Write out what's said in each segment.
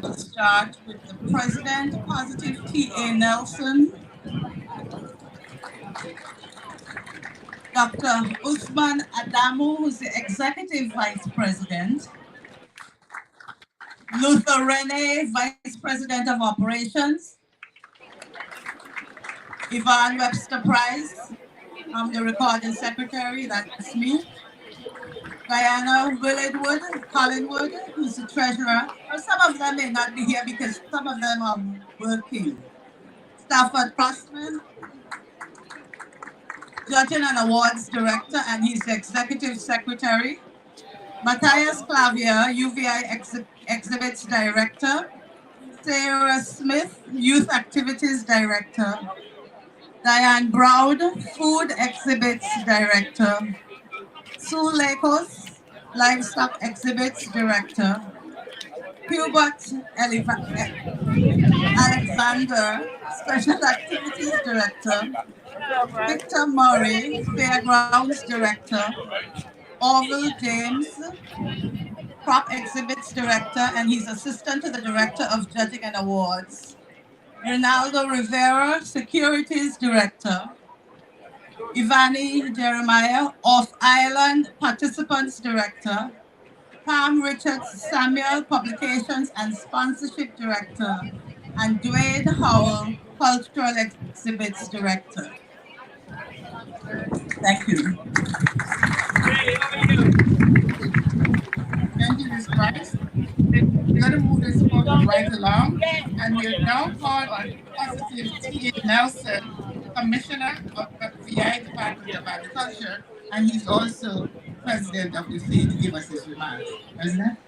Start with the President, Positive T.A. Nelson, Dr. Usman Adamu, who's the Executive Vice President, Luther Rene, Vice President of Operations, Yvonne Webster Price, I'm the Recording Secretary, that's me, Diana Willardwood, Collingwood, who's the Treasurer. Well, some of them may not be here because some of them are working. Stafford Crossman, Judging and Awards Director, and he's the Executive Secretary. Matthias Clavier, UVI Exhibits Director. Sarah Smith, Youth Activities Director. Diane Brown, Food Exhibits Director. Sue Lakos, Livestock Exhibits Director. Hubert Alexander, Special Activities Director. Victor Murray, Fairgrounds Director. Orville James, Crop Exhibits Director, and he's Assistant to the Director of Judging and Awards. Ronaldo Rivera, Securities Director. Ivani Jeremiah, Off-Island Participants Director. Pam Richards Samuel, Publications and Sponsorship Director. And Dwayne Howell, Cultural Exhibits Director. Thank you. Thank you, Ms. Price. We're going to move this program right along, and we'll now call on Positive T.A. Nelson, Commissioner of the VI Department of Agriculture, and he's also President of the FAI, to give us his remarks. President?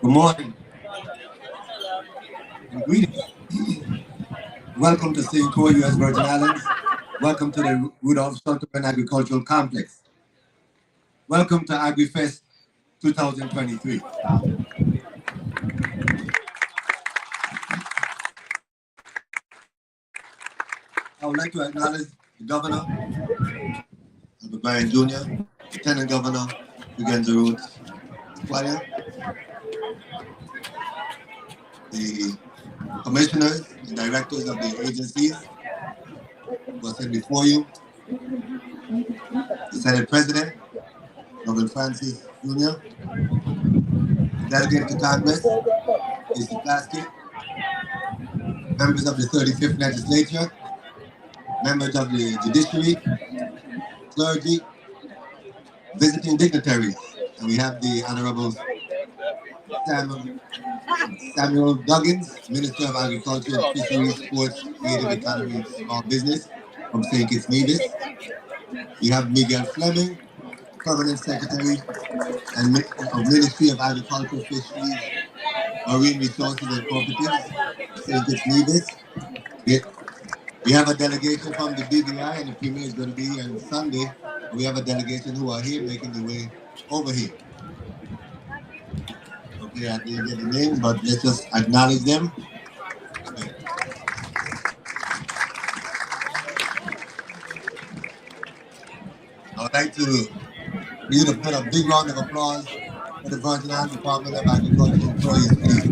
Good morning and greetings. Welcome to St. Croix, U.S. Virgin Islands. Welcome to the Rudolph Sutherland Agricultural Complex. Welcome to AgriFest 2023. I would like to acknowledge the Governor, Albert Bryan Jr., Lieutenant Governor, Uganza Roots, the commissioners and directors of the agencies who are sitting before you, the Senate President, Reverend Francis Jr., the delegate to Congress, Mr. Plasky, members of the 35th Legislature, members of the Judiciary, clergy, visiting dignitaries, and we have the Honorable Samuel Duggins, Minister of Agriculture, Fisheries, Sports, Creative Economy, and Small Business from St. Kitts Nevis. We have Miguel Fleming, Permanent Secretary and of Ministry of Agriculture, Fisheries, Marine Resources and Cooperatives, St. Kitts Nevis. We have a delegation from the BVI, and the Premier is going to be here on Sunday. We have a delegation who are here making their way over here. Okay, I didn't get the name, but let's just acknowledge them. Okay. I would like to you to put a big round of applause for the Virgin Islands Department of Agriculture employees, please.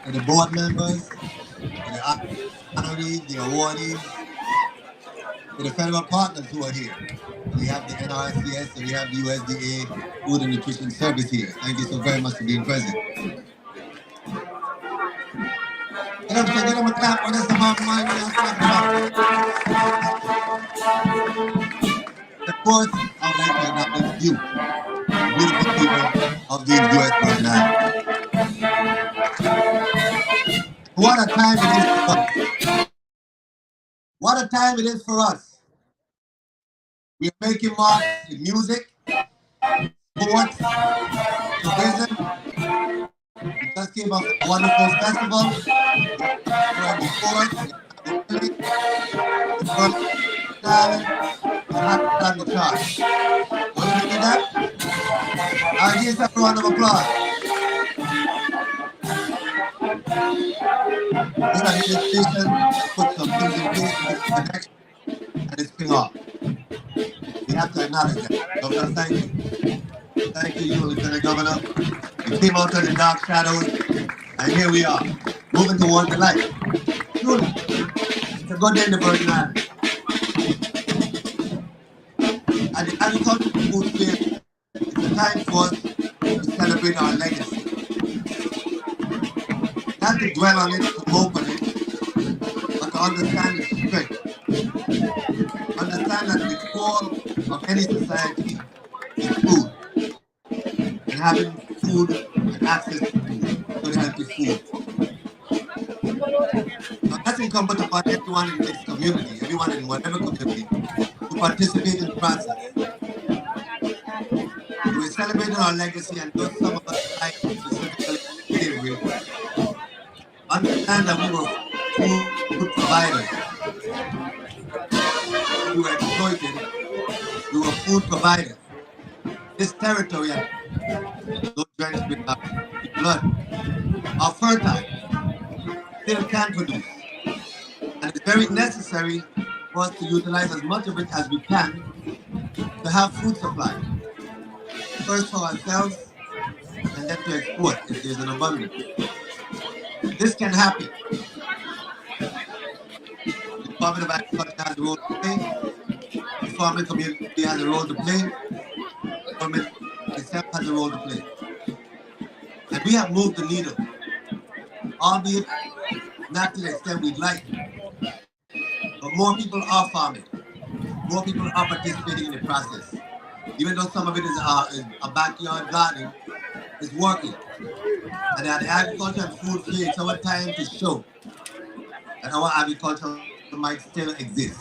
To the board members, to the honorees, the awardees, to the federal partners who are here. We have the NRCS and we have the USDA Food and Nutrition Service here. Thank you so very much for being present. Of course, I would like to acknowledge you, beautiful people of the U.S. Virgin Islands. What a time it is for us. What a time it is for us. We are making marks with music, sports, tourism. We just came off a wonderful festival. We're before the talent, and not on the chart. What do we do that? I give a round of applause. This administration has put some things in place in this direction and it's paying off. We have to acknowledge that. Governor, thank you. Thank you, Lieutenant Governor. We came out of the dark shadows and here we are, moving towards the light. Truly, it's a good day in the Virgin Islands. At the Agricultural Food Fair, it's a time for us to celebrate our legacy. Not to dwell on it, to hope on it, but to understand its strength. Understand that the core of any society is food, and having food and access to good healthy food. Now that's incumbent upon everyone in this community, everyone in whatever community, to participate in the process. We're celebrating our legacy and those some of us died specifically slavery. Understand that we were food providers. We were exploited. We were food providers. This territory and those drenched with our blood are fertile, still can produce. And it's very necessary for us to utilize as much of it as we can to have food supply. First for ourselves and then to export if there's an abundance. This can happen. The Department of Agriculture has a role to play. The farming community has a role to play. The government itself has a role to play. And we have moved the needle, albeit not to the extent we'd like. But more people are farming. More people are participating in the process. Even though some of it is a backyard gardening, it's working. And at the Agriculture and Food Fair, it's our time to show that our agriculture might still exist.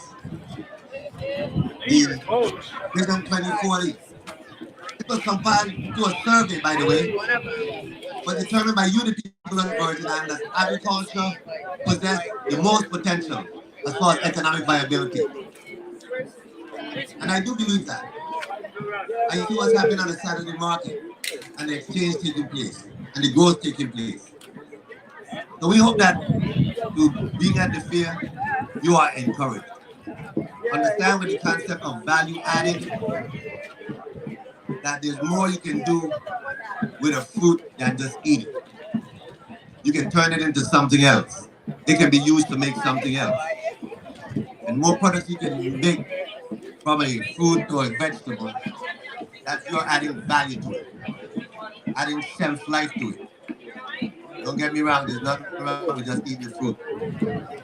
The Vision 2040. It was compiled to a survey, by the way, was determined by you, the people of the Virgin Islands, that agriculture possessed the most potential as far as economic viability. And I do believe that. I see what's happening on the Saturday market and the exchange taking place and the growth taking place. So we hope that you being at the fair, you are encouraged. Understand with the concept of value added, that there's more you can do with a fruit than just eat it. You can turn it into something else. It can be used to make something else. And more products you can make from a fruit or a vegetable, that you're adding value to it, adding shelf life to it. Don't get me wrong, there's nothing wrong with just eating the fruit,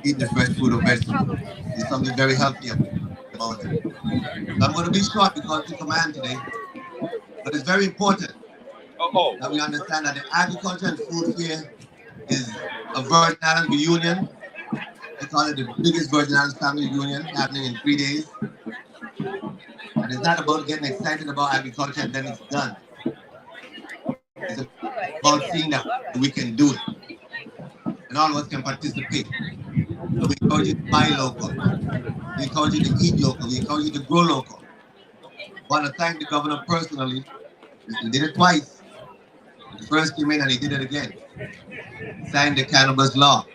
eating the fresh fruit or vegetable. There's something very healthy about it. So I'm going to be short because it's command today, but it's very important that we understand that the Agriculture and Food Fair is a Virgin Islands reunion. They call it the biggest Virgin Islands family reunion, happening in 3 days. And it's not about getting excited about agriculture and then it's done. It's about seeing that we can do it. And all of us can participate. So we encourage you to buy local. We encourage you to eat local. We encourage you to grow local. I want to thank the governor personally. He did it twice. He first came in and he did it again. Signed the cannabis law.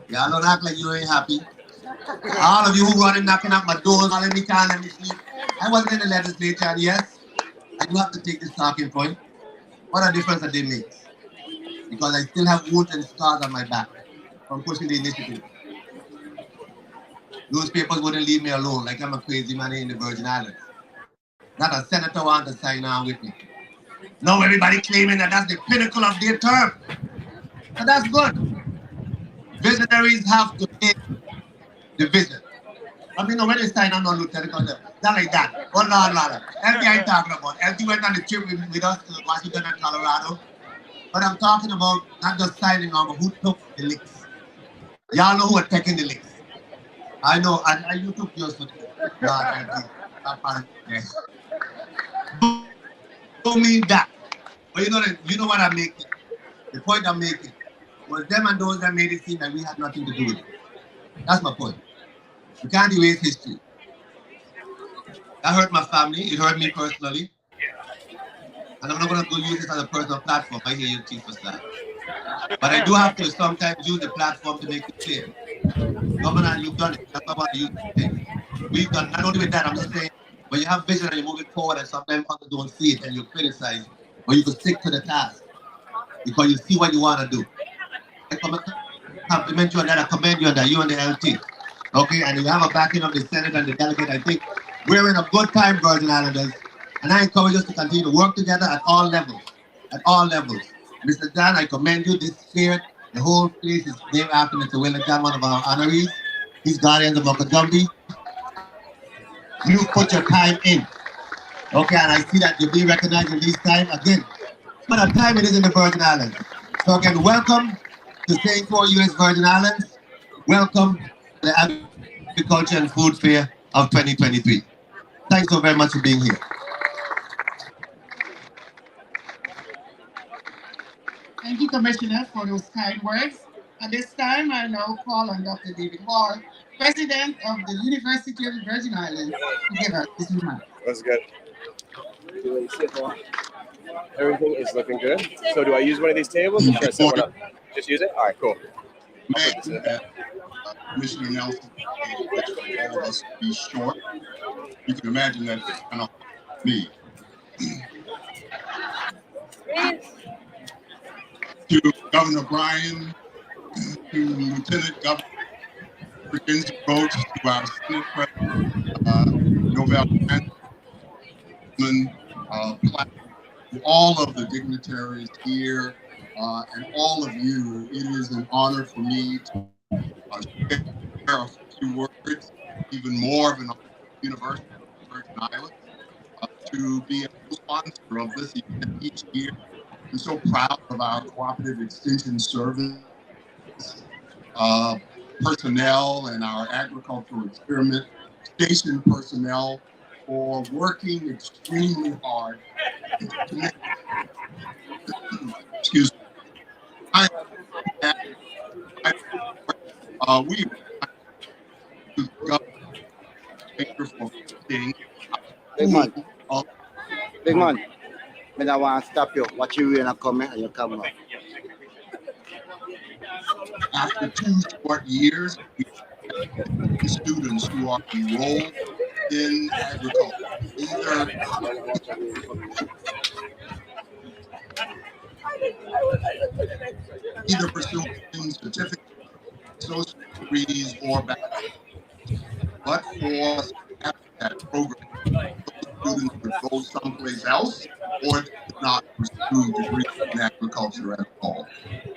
Y'all don't act like you ain't happy. All of you who running knocking at my doors, all me can't let me sleep. I wasn't in the legislature, and yes, I do have to take this talking point. What a difference that they make. Because I still have wounds and scars on my back from pushing the initiative. Newspapers wouldn't leave me alone like I'm a crazy man in the Virgin Islands. Not a senator wanted to sign on with me. Now everybody claiming that that's the pinnacle of their term. But that's good. Visionaries have to make the vision. I mean, when they sign on lieutenant colonel, not like that. Oh, no. LT talking about. LT went on the trip with us to Washington and Colorado. But I'm talking about not just signing on, but who took the licks. Y'all know who are taking the licks. I know, and you took yours for don't mean that. But you know what I'm making. The point I'm making was them and those that made it seem that we had nothing to do with it. That's my point. You can't erase history. That hurt my family. It hurt me personally. and I'm not going to go use this as a personal platform. I hear you, Chief of Staff. But I do have to sometimes use the platform to make it clear. Governor, you've done it. That's what I want to use today. We've done, not only with that, I'm just saying, when you have vision and you move it forward and sometimes others don't see it and you criticize, but you can stick to the task because you see what you want to do. I compliment you on that. I commend you on that. You and the LT. Okay, and you have a backing of the Senate and the delegate. I think we're in a good time, Virgin Islanders. And I encourage us to continue to work together at all levels. At all levels. Mr. Dan, I commend you. This fair, the whole place is named after Mr. Willie Dan, one of our honorees. He's guardians of Okajumbi. You put your time in. Okay, and I see that you're being recognized in this time. Again, what a time it is in the Virgin Islands. So again, welcome to St. Croix, U.S. Virgin Islands. Welcome to the Agriculture and Food Fair of 2023. Thanks so very much for being here. Thank you, Commissioner, for those kind words. At this time, I now call on Dr. David Hall, President of the University of the Virgin Islands, to give us his remarks. That's good. Everything is looking good. So do I use one of these tables or should I set one up? Just use it? All right, cool. Commissioner Nelson, all of us be short. You can imagine that it's kind of me. To Governor Bryan, to Lieutenant Governor Mackenzie Roach, to our Senate President, Novell to all of the dignitaries here, and all of you, it is an honor for me to share a few words, even more of an honor for the University of the Virgin Islands, to be a sponsor of this event each year. I'm so proud of our cooperative extension service personnel and our agricultural experiment station personnel for working extremely hard to make, excuse me, we Big man, I want to stop you. What you really coming and you come up. After 2 short years, we have students who are enrolled in agriculture, either pursuing certificates, associate degrees, or bachelor's. But for that program, those students would go someplace else or did not pursue degrees in agriculture at all.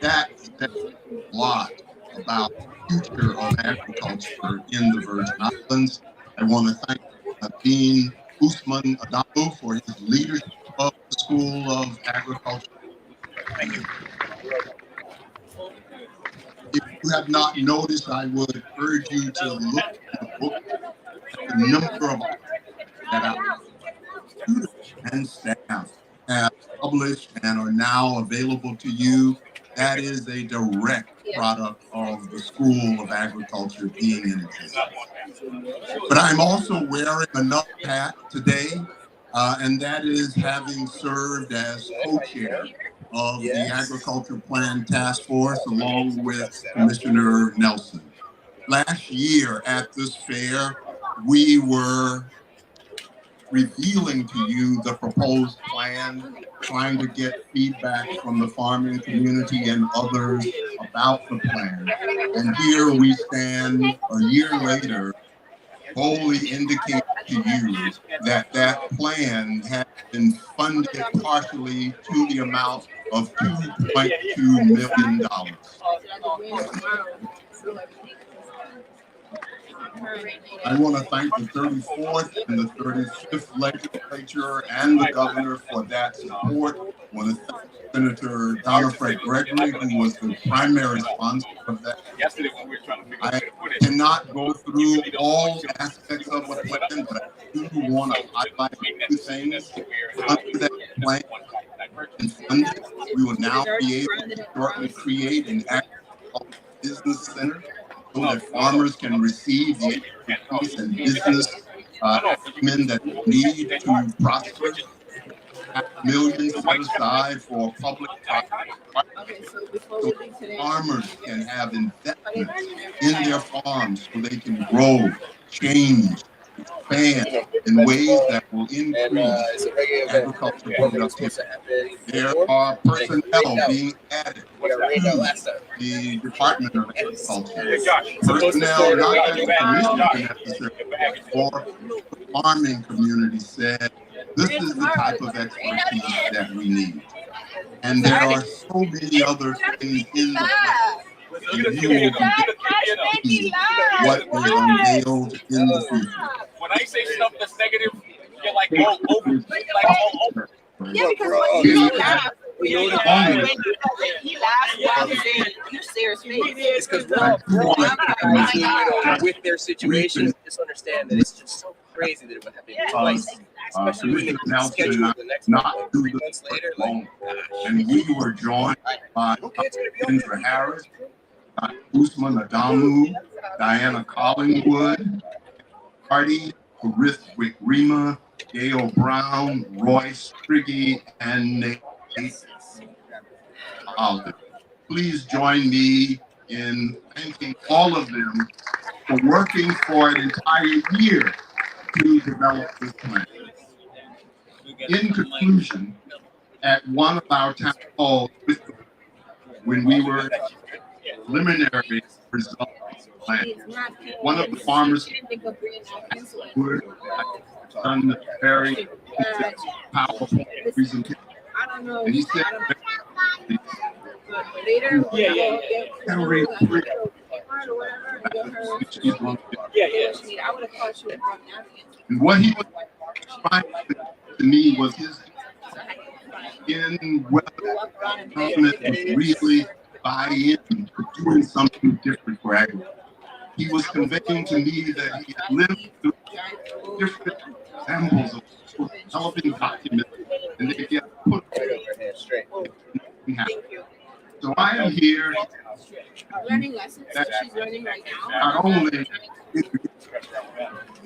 That says a lot about the future of agriculture in the Virgin Islands. I want to thank Dean Usman Adamu for his leadership of the School of Agriculture. Thank you. If you have not noticed, I would urge you to look at the book at the number of that our students and staff have published and are now available to you. That is a direct product of the School of Agriculture being in existence. But I'm also wearing another hat today, and that is having served as co-chair of the Agriculture Plan Task Force along with Commissioner Nelson. Last year at this fair, we were revealing to you the proposed plan, trying to get feedback from the farming community and others about the plan. And here we stand a year later, boldly indicating to you that that plan has been funded partially to the amount of $2.2 million. I want to thank the 34th and the 35th legislature and the governor for that support. I want to thank Senator Donna Fred Gregory, who was the primary sponsor of that. I cannot go through all aspects of the plan, but I do want to highlight a few things. Under that plan and funded, we will now be able to shortly create an agricultural business center so that farmers can receive the expertise and business acumen that they need to prosper. million set aside for public so farmers can have investment in their farms so they can grow, change, expand in ways that will increase agriculture productivity. There are personnel being added to the Department of Agriculture. Personnel not that the commissioner necessarily or the farming community said, this is the type of expertise that we need. And there are so many other things in the plan. And you will see what is unveiled in the future. When I say stuff that's negative, you're like, oh. Yeah, because when you laugh, he laughs while he's saying you serious face. It's because we're all with their situations. Just understand that it's just so crazy that it would happen twice. Especially when they schedule the next not do 3 the months later. alone. And we were joined by Kendra Harris, Usman Adamu, Diana Collingwood, Hardy, Rithwick Rima, Gail Brown, Royce Triggy, and Nate Olive. Please join me in thanking all of them for working for an entire year to develop this plan. In conclusion, at one of our town halls, when we were preliminary results plan, one of the farmers would have done a very powerful presentation. And he said, and what he was trying to me was his in whether government would really buy in to doing something different for agriculture. He was conveying to me that he had lived through different examples of developing documents and they get put straight. So I am here Learning lessons. So she's learning right now. not only,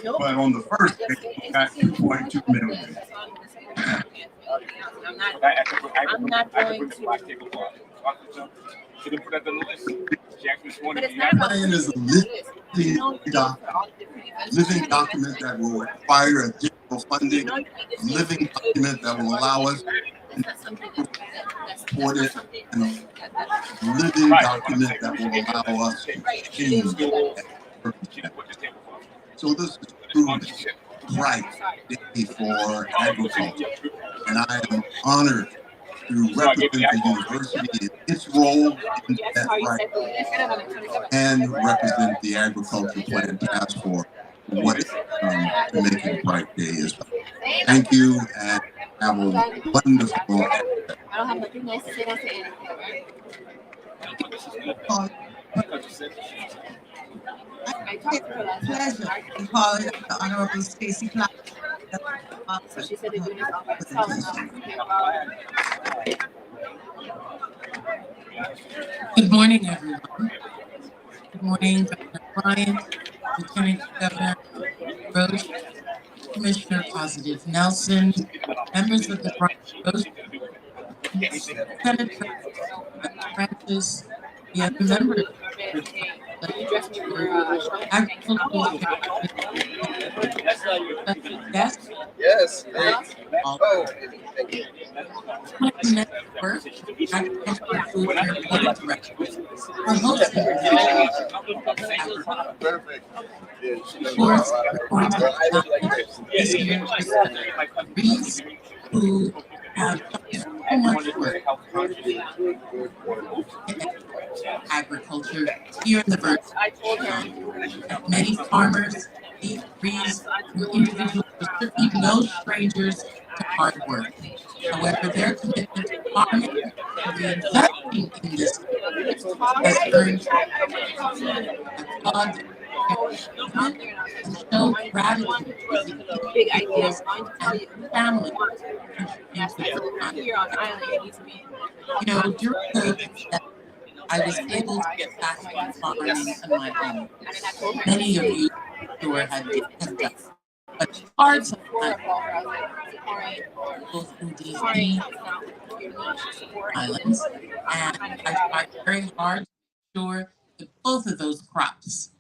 but on the first day, we got 2.2 million. I'm not going to. She didn't put that on the list. She asked me this morning. But it's not about Plan is a living document that will require additional funding, a living document that will allow us to support it, and a living document that will allow us to change it. So this is truly a bright day for agriculture, and I am honored to represent the university in its role in that right and represent the agriculture plan task force for what it's done to make it a bright day as well. Thank you and have a wonderful day. I don't have nothing nice to say to anything, right? I talked to her last Pleasure in calling the Honorable Stacey Clark. so she said they're doing this all by themselves. Good morning, everyone. Good morning, Governor Bryant, Lieutenant Governor Roche, Commissioner Positive Nelson, members of the Bryant Roche, Senator Francis, the other members of the agricultural yes. Yes. Oh, thank you. Network, agricultural food and water directors are hosting Perfect. course going to this year's Reese, who have done so much work in agriculture here in the Virgin. Many farmers, Reese, and individuals are certainly no strangers to hard work. However, their commitment to farming and reinvesting in this has earned a cause and show gratitude Big ideas. and family. Here on island, it needs to be. You know, during the I was able to get back to my farming and my home. Many of you sure have done. But it's hard sometimes both in DC islands, and I tried very hard to make sure that both of those crops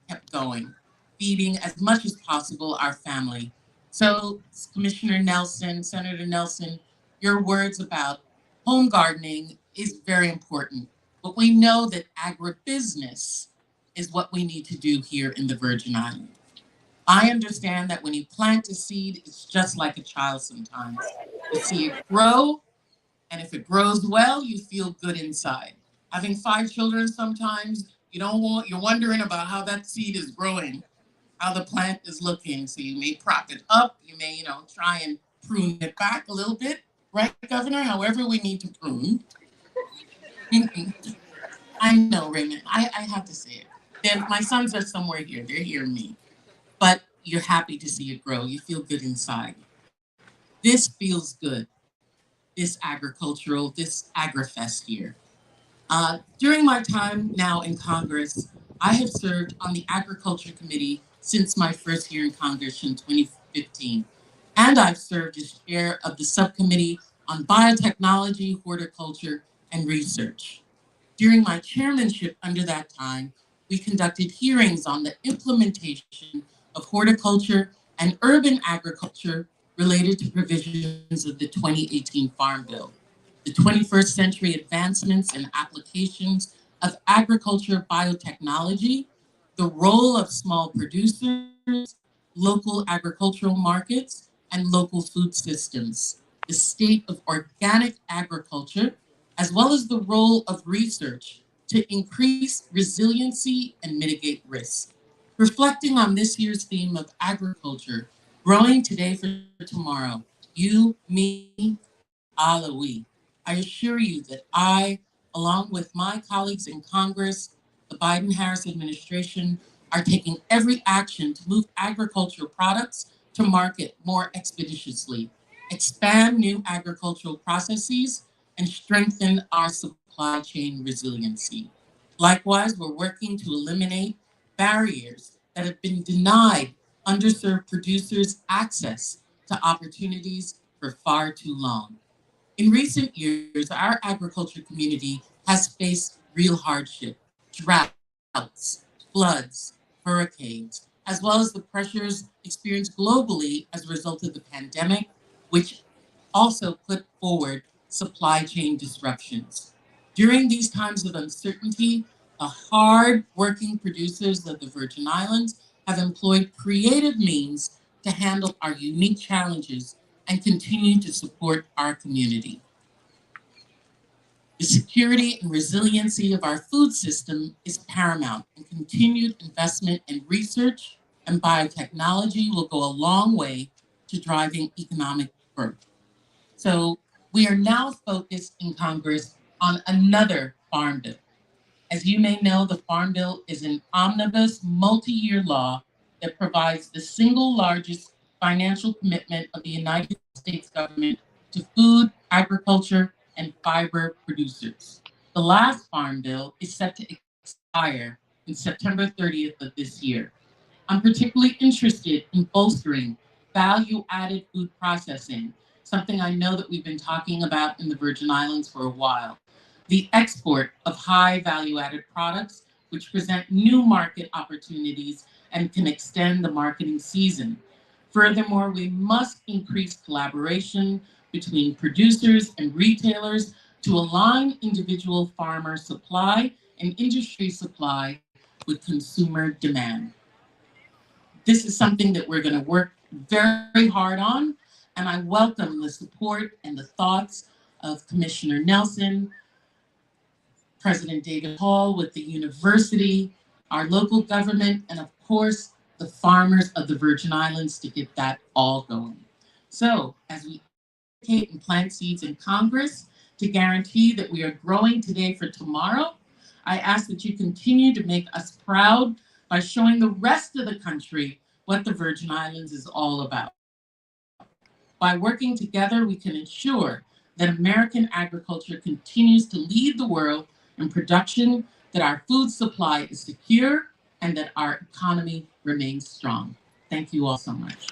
kept going, feeding as much as possible our family. So, Commissioner Nelson, Senator Nelson, your words about home gardening is very important, but we know that agribusiness is what we need to do here in the Virgin Islands. I understand that when you plant a seed, it's just like a child sometimes. You see it grow, and if it grows well, you feel good inside. Having 5 children, sometimes you're wondering about how that seed is growing, how the plant is looking. So you may prop it up, you may, try and prune it back a little bit, right, Governor? However we need to prune. I know, Raymond, I have to say it. Then my sons are somewhere here, they're hearing me. But you're happy to see it grow. You feel good inside. This feels good, this AgriFest year. During my time now in Congress, I have served on the Agriculture Committee since my first year in Congress in 2015. And I've served as chair of the subcommittee on biotechnology, horticulture, and research. During my chairmanship under that time, we conducted hearings on the implementation of horticulture and urban agriculture related to provisions of the 2018 Farm Bill, the 21st century advancements and applications of agriculture biotechnology, the role of small producers, local agricultural markets, and local food systems, the state of organic agriculture, as well as the role of research to increase resiliency and mitigate risk. Reflecting on this year's theme of agriculture, growing today for tomorrow, you, me, Allah, we. I assure you that I, along with my colleagues in Congress, the Biden-Harris administration, are taking every action to move agricultural products to market more expeditiously, expand new agricultural processes, and strengthen our supply chain resiliency. Likewise, we're working to eliminate barriers that have been denied underserved producers access to opportunities for far too long. In recent years, our agriculture community has faced real hardship, droughts, floods, hurricanes, as well as the pressures experienced globally as a result of the pandemic, which also put forward supply chain disruptions. During these times of uncertainty, the hard-working producers of the Virgin Islands have employed creative means to handle our unique challenges and continue to support our community. The security and resiliency of our food system is paramount, and continued investment in research and biotechnology will go a long way to driving economic growth. So we are now focused in Congress on another Farm Bill. As you may know, the Farm Bill is an omnibus multi-year law that provides the single largest financial commitment of the United States government to food, agriculture, and fiber producers. The last Farm Bill is set to expire in September 30th of this year. I'm particularly interested in bolstering value-added food processing, something I know that we've been talking about in the Virgin Islands for a while. The export of high value-added products, which present new market opportunities and can extend the marketing season. Furthermore, we must increase collaboration between producers and retailers to align individual farmer supply and industry supply with consumer demand. This is something that we're going to work very hard on, and I welcome the support and the thoughts of Commissioner Nelson, President David Hall with the university, our local government, and of course, the farmers of the Virgin Islands to get that all going. So as we advocate and plant seeds in Congress to guarantee that we are growing today for tomorrow, I ask that you continue to make us proud by showing the rest of the country what the Virgin Islands is all about. By working together, we can ensure that American agriculture continues to lead the world in production, that our food supply is secure, and that our economy remains strong. Thank you all so much.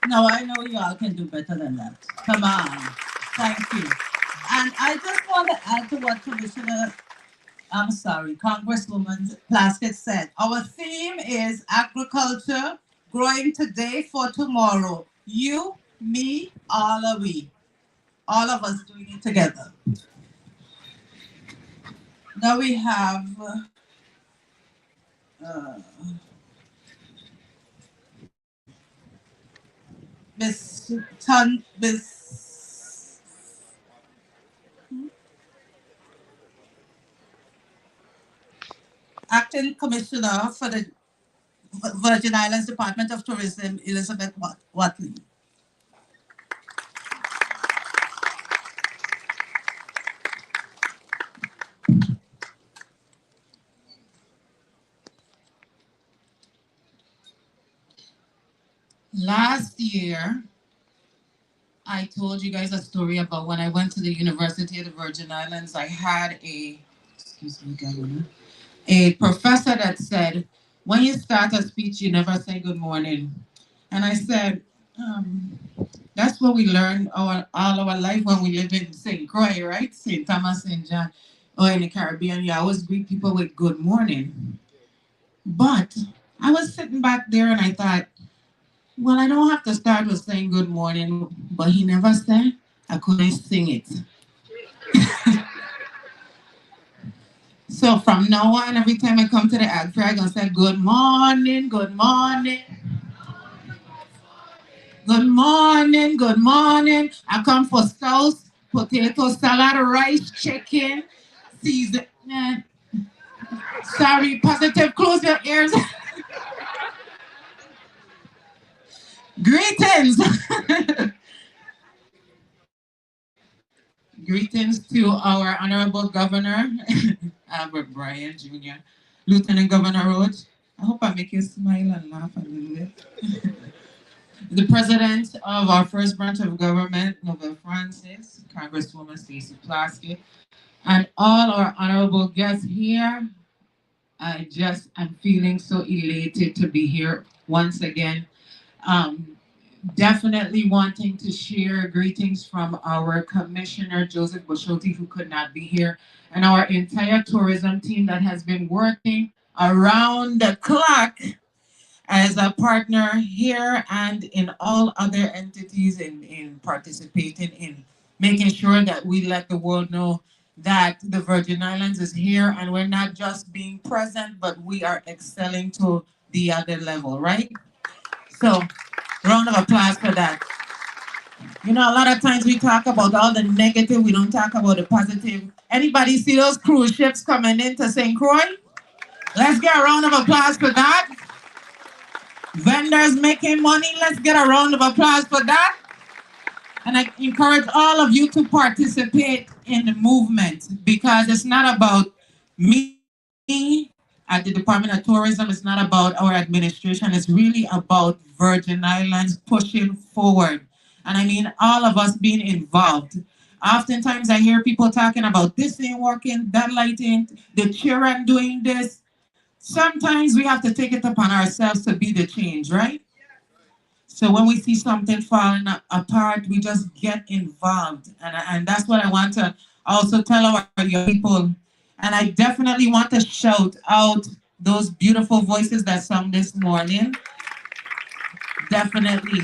No, I know you all can do better than that. Come on. Thank you. And I just want to add to what Congresswoman Plaskett said. Our theme is agriculture, growing today for tomorrow. You, me, all of we. All of us doing it together. Now we have Miss Acting Commissioner for the Virgin Islands Department of Tourism, Elizabeth Watley. Last year, I told you guys a story about when I went to the University of the Virgin Islands. I had a professor that said, when you start a speech, you never say good morning. And I said, that's what we learn all our life when we live in St. Croix, right? St. Thomas, St. John, or in the Caribbean. You always greet people with good morning. But I was sitting back there and I thought, well, I don't have to start with saying good morning, but he never said I couldn't sing it. So from now on, every time I come to the AgFair, I'm going to say good morning, good morning. Good morning, good morning. I come for sauce, potato salad, rice, chicken, season. Sorry, positive, close your ears. Greetings. Greetings to our Honorable Governor, Albert Bryan Jr., Lieutenant Governor Rhodes. I hope I make you smile and laugh a little bit. The President of our first branch of government, Nobel Francis, Congresswoman Stacey Plaskett, and all our honorable guests here. I'm feeling so elated to be here once again. Definitely wanting to share greetings from our Commissioner Joseph Boshotti, who could not be here, and our entire tourism team that has been working around the clock as a partner here and in all other entities in participating in making sure that we let the world know that the Virgin Islands is here and we're not just being present, but we are excelling to the other level, right? So, round of applause for that. You know, a lot of times we talk about all the negative, we don't talk about the positive. Anybody see those cruise ships coming into St. Croix? Let's get a round of applause for that. Vendors making money, let's get a round of applause for that. And I encourage all of you to participate in the movement because it's not about me at the Department of Tourism, it's not about our administration, it's really about Virgin Islands pushing forward. And I mean all of us being involved. Oftentimes I hear people talking about this ain't working, that light ain't, the children doing this. Sometimes we have to take it upon ourselves to be the change, right? So when we see something falling apart, we just get involved. And that's what I want to also tell our young people. And I definitely want to shout out those beautiful voices that sung this morning. Definitely.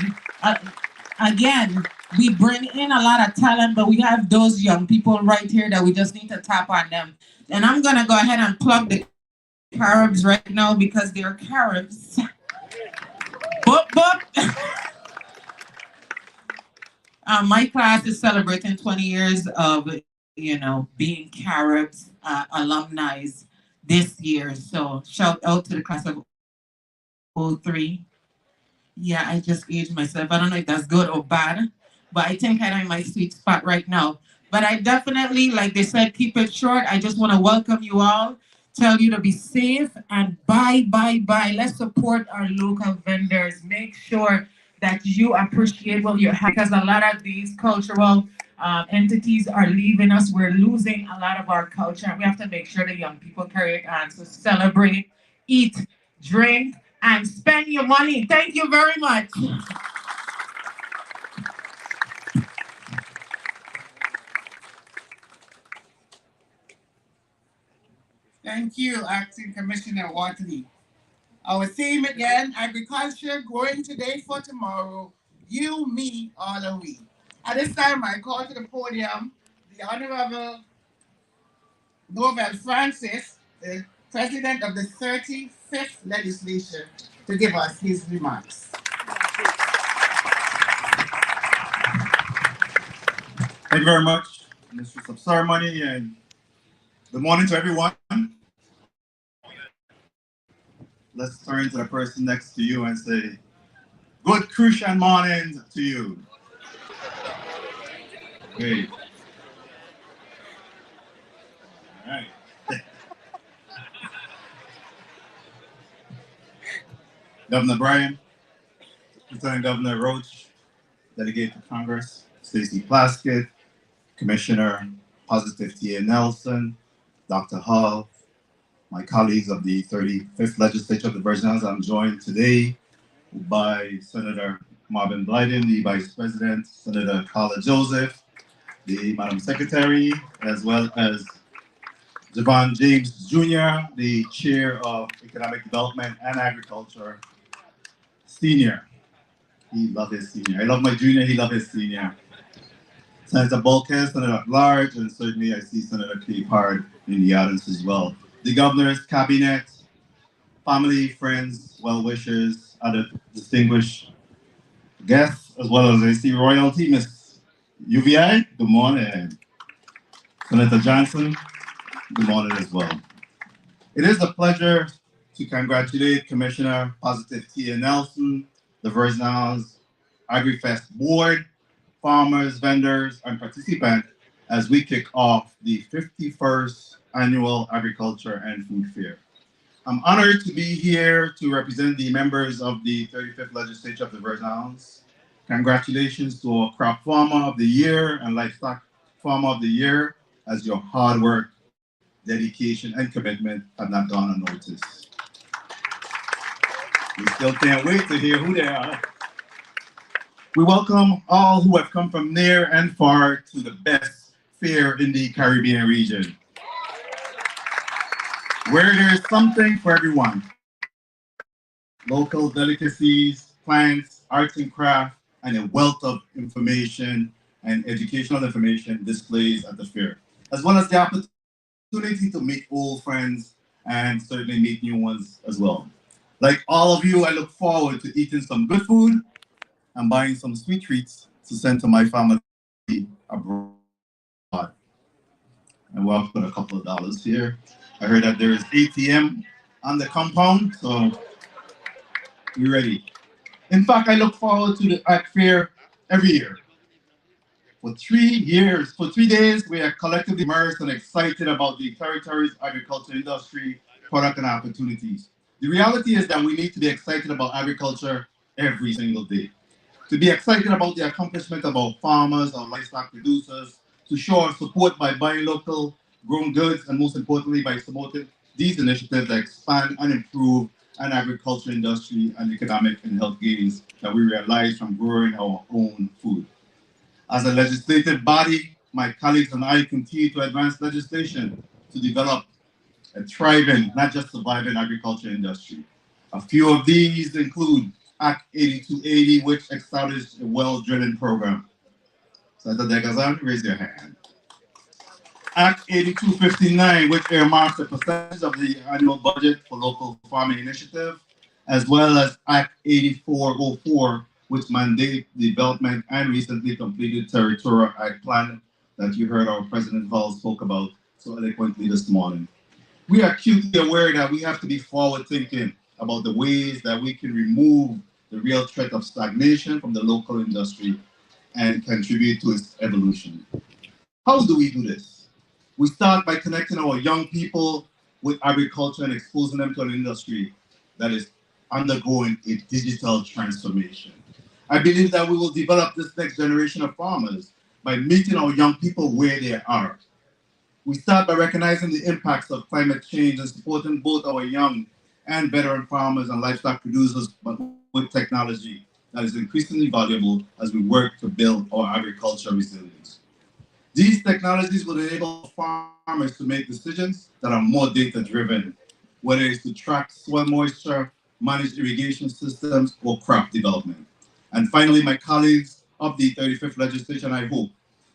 Again, we bring in a lot of talent, but we have those young people right here that we just need to tap on them. And I'm going to go ahead and plug the Caribs right now because they're Caribs. My class is celebrating 20 years of, being Caribs alumni this year. So shout out to the class of 03. Yeah, I just aged myself. I don't know if that's good or bad, but I think I'm in my sweet spot right now. But I definitely, like they said, keep it short. I just want to welcome you all, tell you to be safe, and buy. Let's support our local vendors. Make sure that you appreciate what you have, because a lot of these cultural entities are leaving us. We're losing a lot of our culture. We have to make sure the young people carry it on. So celebrate, eat, drink, and spend your money. Thank you very much. Thank you, Acting Commissioner Watley. Our theme again, agriculture, growing today for tomorrow. You, me, all are we. At this time, I call to the podium the Honorable Novel Francis, the President of the 35th Legislature, to give us his remarks. Thank you very much, Mistress of Ceremony, and good morning to everyone. Let's turn to the person next to you and say, good Christian morning to you. Great. All right. Governor Bryan, Lieutenant Governor Roach, Delegate to Congress, Stacey Plaskett, Commissioner Positive T.A. Nelson, Dr. Hall, my colleagues of the 35th Legislature of the Virgin Islands. I'm joined today by Senator Marvin Blyden, the Vice President, Senator Carla Joseph, the Madam Secretary, as well as Javon James Jr., the Chair of Economic Development and Agriculture, Senior. He loves his senior. I love my junior, he loves his senior. Senator Bulkhead, Senator at Large, and certainly I see Senator Cape Hard in the audience as well. The Governor's Cabinet, family, friends, well-wishers, other distinguished guests, as well as I see royalty, Miss UVI, good morning. Senator Johnson, good morning as well. It is a pleasure to congratulate Commissioner Positive T.A. Nelson, the Virgin Islands AgriFest Board, farmers, vendors, and participants as we kick off the 51st Annual Agriculture and Food Fair. I'm honored to be here to represent the members of the 35th Legislature of the Virgin Islands. Congratulations to our Crop Farmer of the Year and Livestock Farmer of the Year, as your hard work, dedication, and commitment have not gone unnoticed. We still can't wait to hear who they are. We welcome all who have come from near and far to the best fair in the Caribbean region, where there's something for everyone. Local delicacies, plants, arts and craft, and a wealth of information and educational information displays at the fair, as well as the opportunity to meet old friends and certainly meet new ones as well. Like all of you, I look forward to eating some good food and buying some sweet treats to send to my family abroad. And we'll put a couple of dollars here. I heard that there is ATM on the compound, so we're ready. In fact, I look forward to the AgFair every year. For 3 years, for 3 days, we are collectively immersed and excited about the territory's agriculture industry, product, and opportunities. The reality is that we need to be excited about agriculture every single day. To be excited about the accomplishment of our farmers, our livestock producers, to show our support by buying local grown goods, and most importantly, by supporting these initiatives that expand and improve an agriculture industry and economic and health gains that we realize from growing our own food. As a legislative body, my colleagues and I continue to advance legislation to develop a thriving, not just surviving agriculture industry. A few of these include Act 8280, which established a well drilling program. Senator Degazan, raise your hand. Act 8259, which earmarks a percentage of the annual budget for local farming initiative, as well as Act 8404, which mandates the development and recently completed territorial ag plan that you heard our President Hall spoke about so eloquently this morning. We are acutely aware that we have to be forward thinking about the ways that we can remove the real threat of stagnation from the local industry and contribute to its evolution. How do we do this? We start by connecting our young people with agriculture and exposing them to an industry that is undergoing a digital transformation. I believe that we will develop this next generation of farmers by meeting our young people where they are. We start by recognizing the impacts of climate change and supporting both our young and veteran farmers and livestock producers, but with technology that is increasingly valuable as we work to build our agricultural resilience. These technologies will enable farmers to make decisions that are more data-driven, whether it's to track soil moisture, manage irrigation systems, or crop development. And finally, my colleagues of the 35th legislation, I hope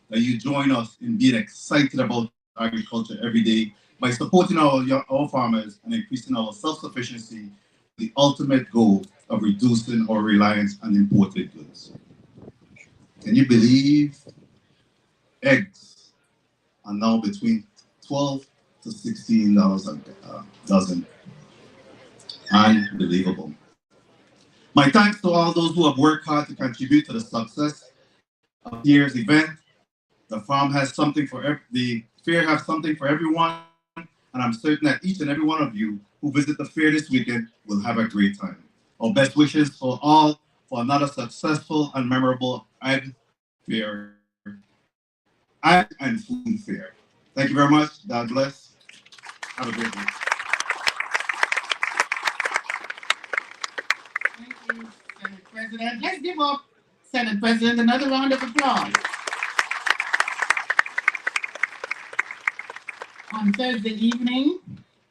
that you join us in being excited about agriculture every day by supporting our farmers and increasing our self-sufficiency, the ultimate goal of reducing our reliance on imported goods. Can you believe eggs are now between $12 to $16 a dozen? Unbelievable. My thanks to all those who have worked hard to contribute to the success of this year's event. The farm has something for the fair has something for everyone, and I'm certain that each and every one of you who visit the fair this weekend will have a great time. Our best wishes for all for another successful and memorable Ag Fair, Ag and Food Fair. Thank you very much. God bless. Have a great day. Thank you, Senate President. Let's give up Senate President another round of applause. On Thursday evening,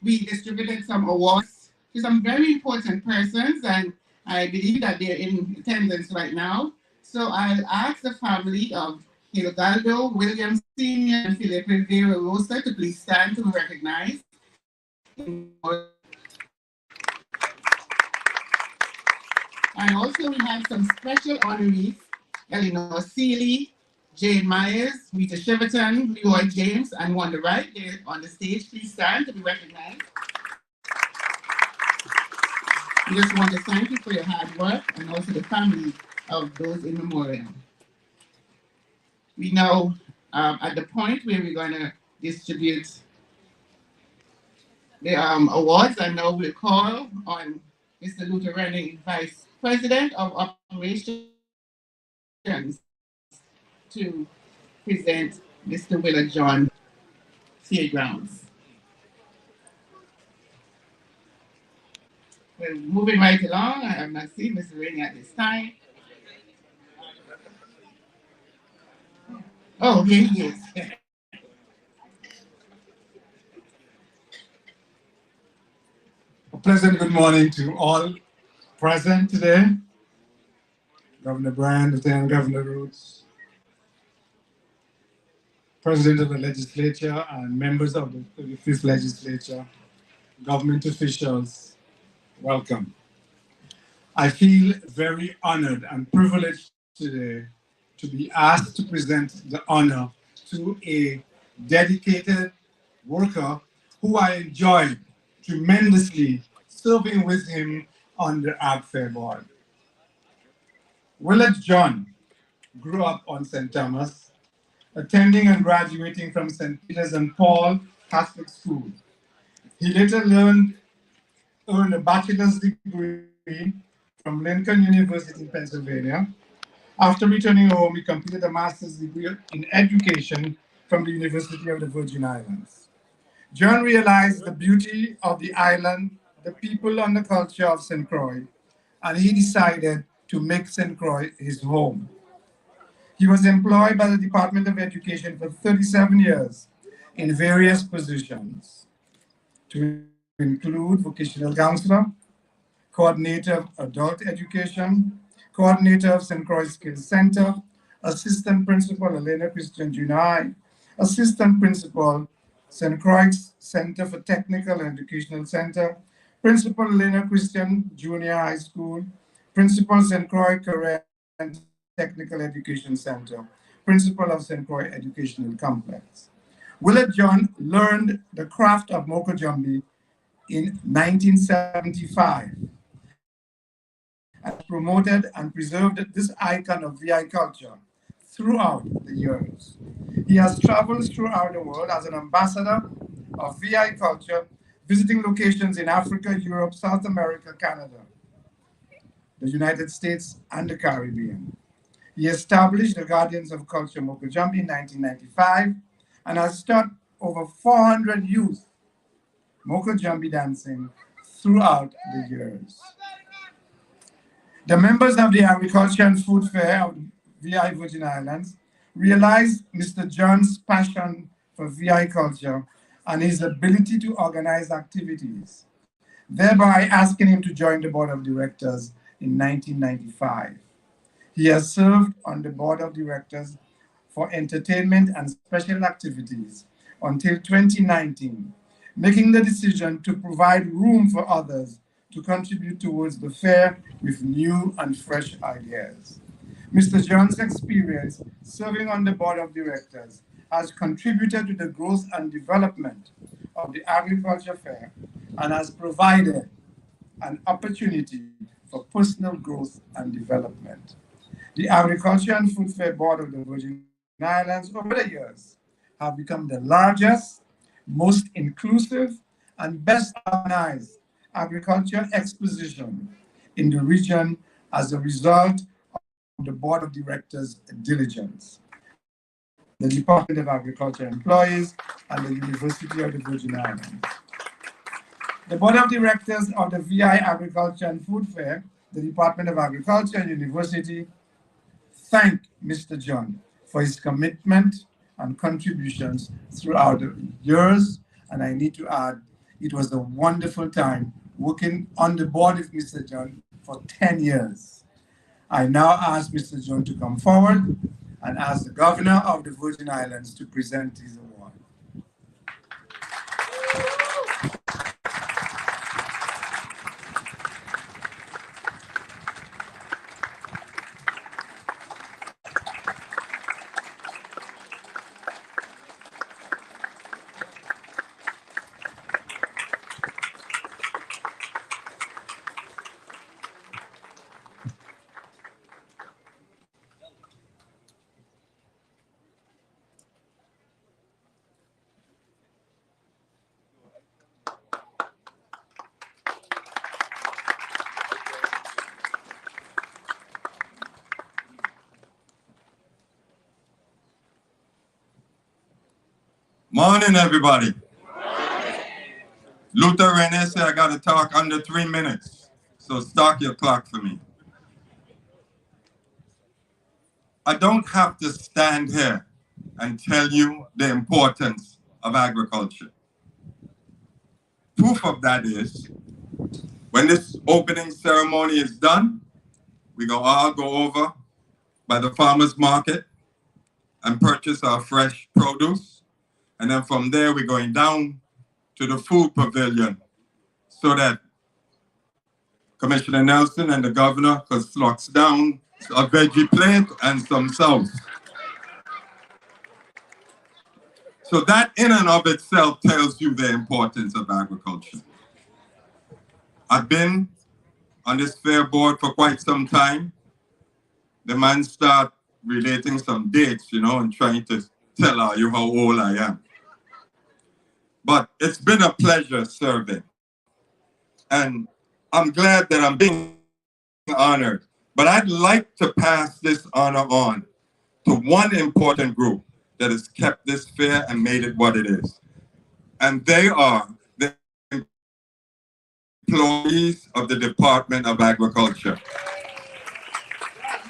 we distributed some awards to some very important persons, and I believe that they're in attendance right now. So I'll ask the family of Hilgaldo Williams Sr. and Philip Rivera Rosa to please stand to be recognized. And also we have some special honorees: Eleanor Seeley, Jane Myers, Rita Cheverton, Leroy James, and Wanda Wright. They're on the stage. Please stand to be recognized. We just want to thank you for your hard work and also the family of those in memoriam. We now at the point where we're going to distribute the awards, and now we'll call on Mr. Luther Renning, Vice President of Operations, to present Mr. Willard John Fairgrounds. We're moving right along. I have not seen Mr. Renning at this time. Oh, here he is. A pleasant good morning to all present today. Governor Bryan, Lieutenant Governor Roots, President of the Legislature and members of the 35th Legislature, government officials, welcome. I feel very honored and privileged today to be asked to present the honor to a dedicated worker who I enjoyed tremendously serving with him on the AgFair board. Willard John grew up on St. Thomas, attending and graduating from St. Peter's and Paul Catholic School. He later earned a bachelor's degree from Lincoln University in Pennsylvania. After returning home, he completed a master's degree in education from the University of the Virgin Islands. John realized the beauty of the island, the people, and the culture of St. Croix, and he decided to make St. Croix his home. He was employed by the Department of Education for 37 years in various positions, to include vocational counselor, coordinator of adult education, coordinator of St. Croix Skills Center, assistant principal, Elena Christian Junior High, assistant principal, St. Croix Center for Technical and Educational Center, principal, Elena Christian Junior High School, principal, St. Croix Career and Technical Education Center, principal of St. Croix Educational Complex. Willard John learned the craft of Mokojumbi in 1975 and promoted and preserved this icon of VI culture throughout the years. He has traveled throughout the world as an ambassador of VI culture, visiting locations in Africa, Europe, South America, Canada, the United States, and the Caribbean. He established the Guardians of Culture Mokojumbi in 1995 and has taught over 400 youth Mokojumbi dancing throughout the years. The members of the Agriculture and Food Fair of VI Virgin Islands realized Mr. John's passion for VI culture and his ability to organize activities, thereby asking him to join the board of directors in 1995. He has served on the board of directors for entertainment and special activities until 2019, making the decision to provide room for others to contribute towards the fair with new and fresh ideas. Mr. John's experience serving on the board of directors has contributed to the growth and development of the agriculture fair and has provided an opportunity for personal growth and development. The Agriculture and Food Fair Board of the Virgin Islands over the years have become the largest, most inclusive, and best organized agriculture exposition in the region as a result of the Board of Directors' diligence, the Department of Agriculture employees, and the University of the Virgin Islands. The Board of Directors of the VI Agriculture and Food Fair, the Department of Agriculture and University, thank Mr. John for his commitment and contributions throughout the years. And I need to add, it was a wonderful time working on the board with Mr. John for 10 years. I now ask Mr. John to come forward and ask the Governor of the Virgin Islands to present his award. Morning, everybody. Luther Rene said I got to talk under 3 minutes, so start your clock for me. I don't have to stand here and tell you the importance of agriculture. Proof of that is, when this opening ceremony is done, we all go over by the farmer's market and purchase our fresh produce. And then from there, we're going down to the food pavilion so that Commissioner Nelson and the governor could slot down a veggie plate and some sauce. So that in and of itself tells you the importance of agriculture. I've been on this fair board for quite some time. The man start relating some dates, and trying to tell you how old I am. But it's been a pleasure serving. And I'm glad that I'm being honored. But I'd like to pass this honor on to one important group that has kept this fair and made it what it is. And they are the employees of the Department of Agriculture.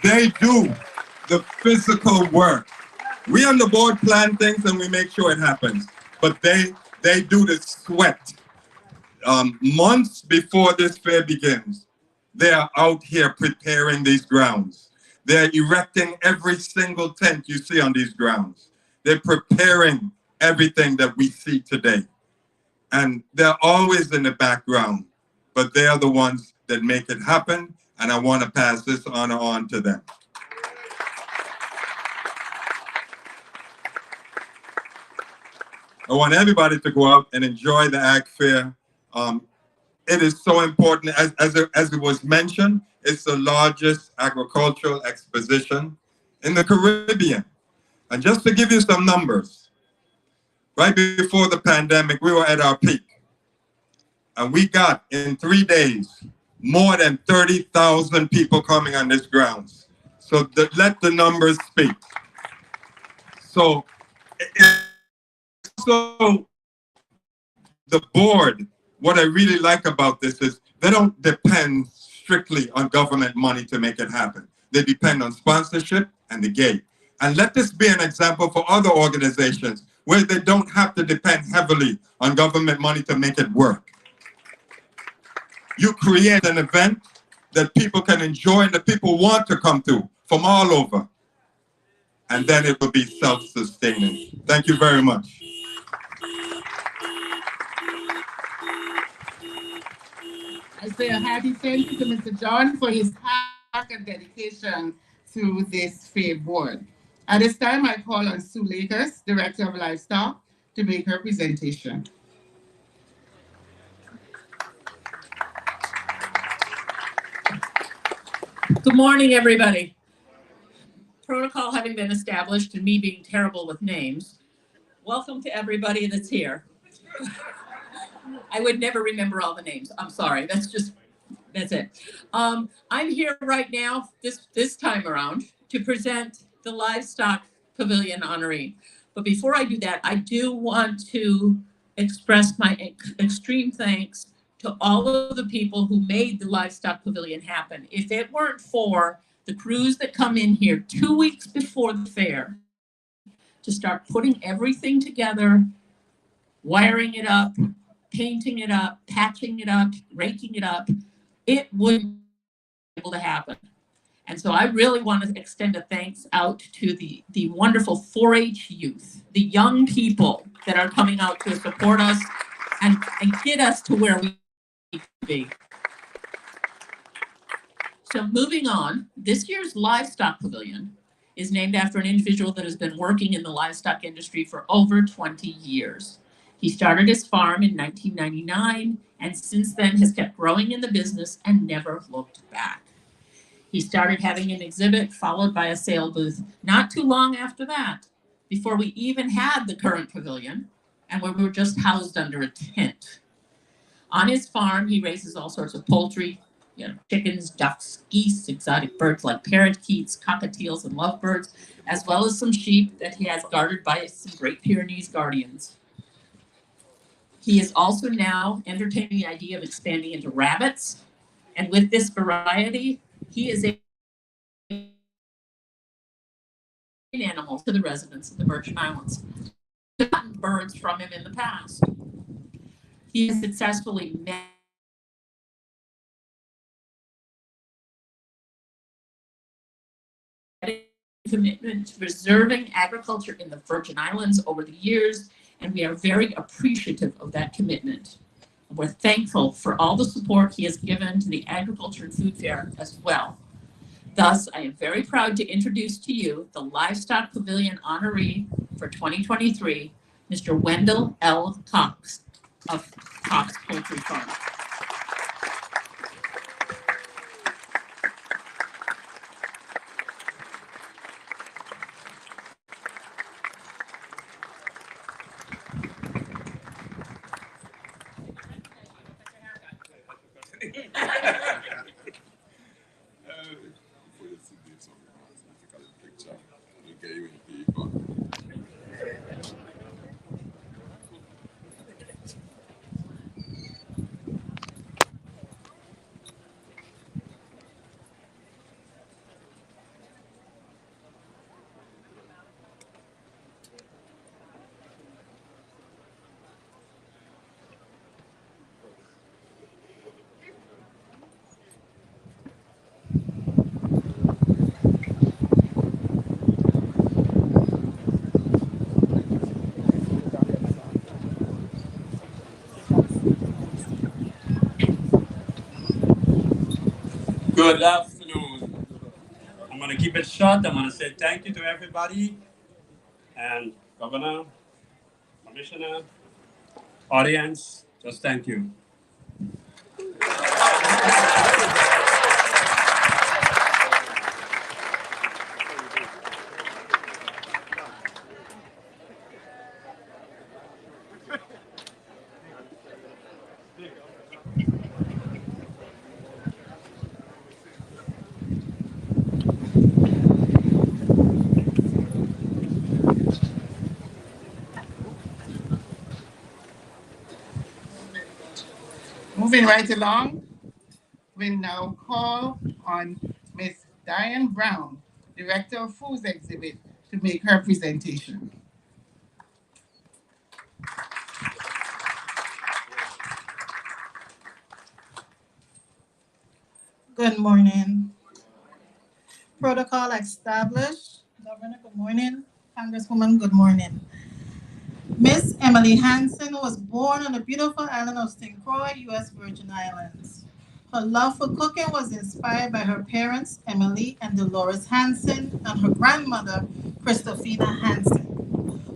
They do the physical work. We on the board plan things and we make sure it happens. But they do the sweat. Months before this fair begins, they are out here preparing these grounds. They're erecting every single tent you see on these grounds. They're preparing everything that we see today. And they're always in the background, but they are the ones that make it happen. And I want to pass this honor on to them. I want everybody to go out and enjoy the Ag Fair. It is so important, as it was mentioned, it's the largest agricultural exposition in the Caribbean. And just to give you some numbers, right before the pandemic, we were at our peak. And we got, in 3 days, more than 30,000 people coming on this grounds. So let the numbers speak. So the board, what I really like about this is they don't depend strictly on government money to make it happen. They depend on sponsorship and the gate. And let this be an example for other organizations where they don't have to depend heavily on government money to make it work. You create an event that people can enjoy and that people want to come to from all over. And then it will be self-sustaining. Thank you very much. I say a hearty thank you to Mr. John for his hard work and dedication to this fair board. At this time, I call on Sue Lakers, Director of Livestock, to make her presentation. Good morning, everybody. Protocol having been established and me being terrible with names, welcome to everybody that's here. I would never remember all the names. I'm sorry. That's it. I'm here right now, this time around, to present the Livestock Pavilion honoree. But before I do that, I do want to express my extreme thanks to all of the people who made the Livestock Pavilion happen. If it weren't for the crews that come in here 2 weeks before the fair to start putting everything together, wiring it up, painting it up, patching it up, raking it up, it wouldn't be able to happen. And so I really want to extend a thanks out to the wonderful 4-H youth, the young people that are coming out to support us and get us to where we need to be. So moving on, this year's Livestock Pavilion is named after an individual that has been working in the livestock industry for over 20 years. He started his farm in 1999 and since then has kept growing in the business and never looked back. He started having an exhibit followed by a sale booth not too long after that, before we even had the current pavilion and where we were just housed under a tent. On his farm, he raises all sorts of poultry, chickens, ducks, geese, exotic birds like parakeets, cockatiels, and lovebirds, as well as some sheep that he has guarded by some Great Pyrenees guardians. He is also now entertaining the idea of expanding into rabbits, and with this variety, he is animals to the residents of the Virgin Islands. We've gotten birds from him in the past. He has successfully commitment to preserving agriculture in the Virgin Islands over the years, and we are very appreciative of that commitment. We're thankful for all the support he has given to the Agriculture and Food Fair as well. Thus, I am very proud to introduce to you the Livestock Pavilion honoree for 2023, Mr. Wendell L. Cox of Cox Poultry Farm. Good afternoon. I'm going to keep it short. I'm going to say thank you to everybody and Governor, Commissioner, audience. Just thank you. Moving right along, we now call on Ms. Diane Brown, Director of Foods Exhibit, to make her presentation. Good morning. Protocol established. Governor, good morning. Congresswoman, good morning. Miss Emily Hansen was born on the beautiful island of St. Croix, U.S. Virgin Islands. Her love for cooking was inspired by her parents, Emily and Dolores Hansen, and her grandmother, Christophina Hansen,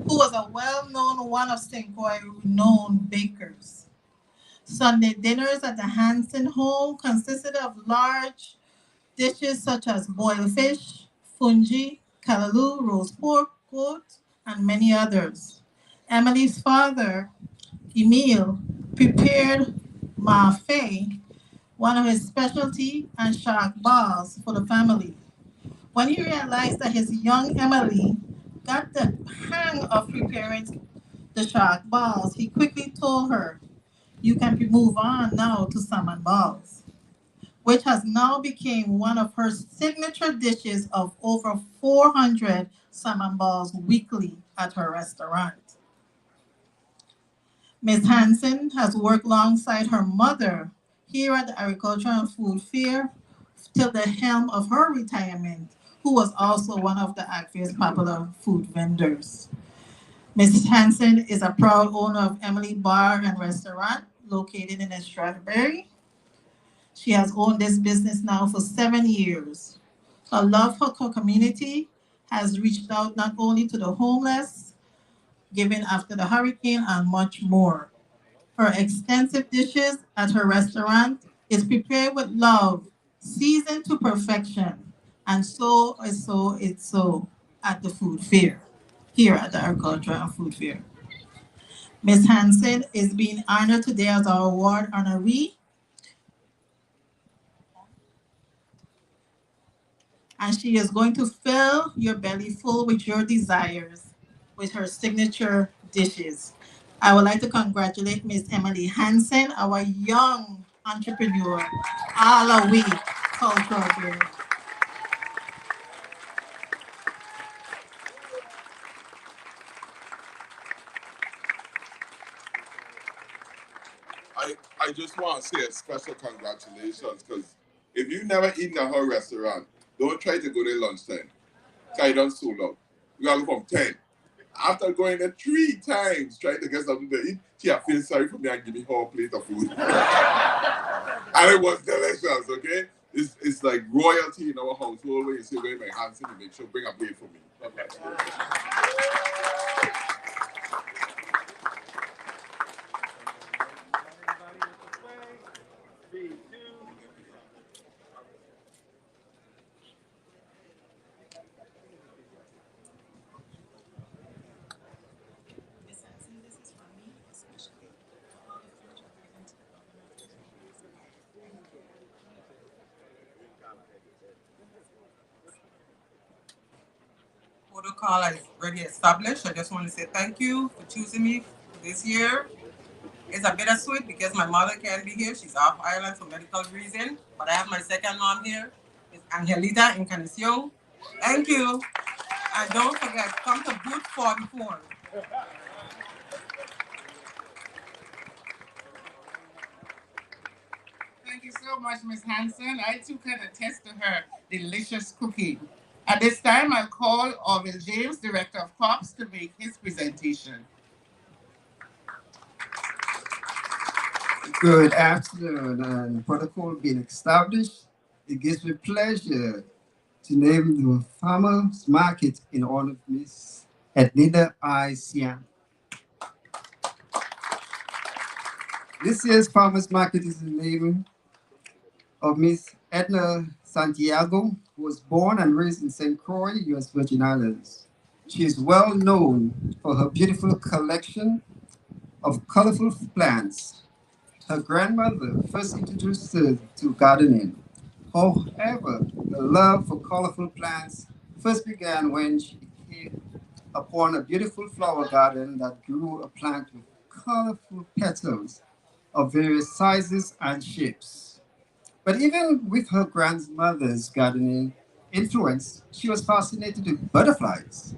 who was a well-known one of St. Croix renowned bakers. Sunday dinners at the Hansen home consisted of large dishes such as boiled fish, fungi, callaloo, roast pork, goat, and many others. Emily's father, Emile, prepared mafe, one of his specialty, and shark balls for the family. When he realized that his young Emily got the hang of preparing the shark balls, he quickly told her, "You can move on now to salmon balls," which has now become one of her signature dishes of over 400 salmon balls weekly at her restaurant. Ms. Hansen has worked alongside her mother here at the Agriculture and Food Fair till the helm of her retirement, who was also one of the AgFair's popular food vendors. Mrs. Hansen is a proud owner of Emily Bar and Restaurant located in Strawberry. She has owned this business now for 7 years. Her love for her community has reached out not only to the homeless, giving after the hurricane, and much more. Her extensive dishes at her restaurant is prepared with love, seasoned to perfection, and so at the food fair, here at the Agriculture and Food Fair. Ms. Hansen is being honored today as our award honoree, and she is going to fill your belly full with your desires with her signature dishes. I would like to congratulate Ms. Emily Hansen, our young entrepreneur, Alawi Cultural Bureau. I just want to say a special congratulations because if you never eaten at her restaurant, don't try to go there lunchtime. Because done so long. You gotta go from 10. After going there 3 times trying to get something to eat, she had feel sorry for me and give me her plate of food. And it was delicious, okay? It's like royalty in our household when you say, "Wait, my hands in, make sure bring a plate for me." Protocol is already established. I just want to say thank you for choosing me this year. It's a bittersweet because my mother can't be here. She's off island for medical reason. But I have my second mom here. It's Angelita Encarnacion. Thank you. And don't forget, come to booth 44. Thank you so much, Ms. Hansen. I too can attest to her delicious cooking. At this time, I'll call Orville James, Director of COPS, to make his presentation. Good afternoon, and protocol being established, it gives me pleasure to name the farmers market in honor of Miss Ednida I. Siam. This year's farmers market is in the name of Miss Edna Santiago, who was born and raised in St. Croix, U.S. Virgin Islands. She is well known for her beautiful collection of colorful plants. Her grandmother first introduced her to gardening. However, her love for colorful plants first began when she came upon a beautiful flower garden that grew a plant with colorful petals of various sizes and shapes. But even with her grandmother's gardening influence, she was fascinated with butterflies.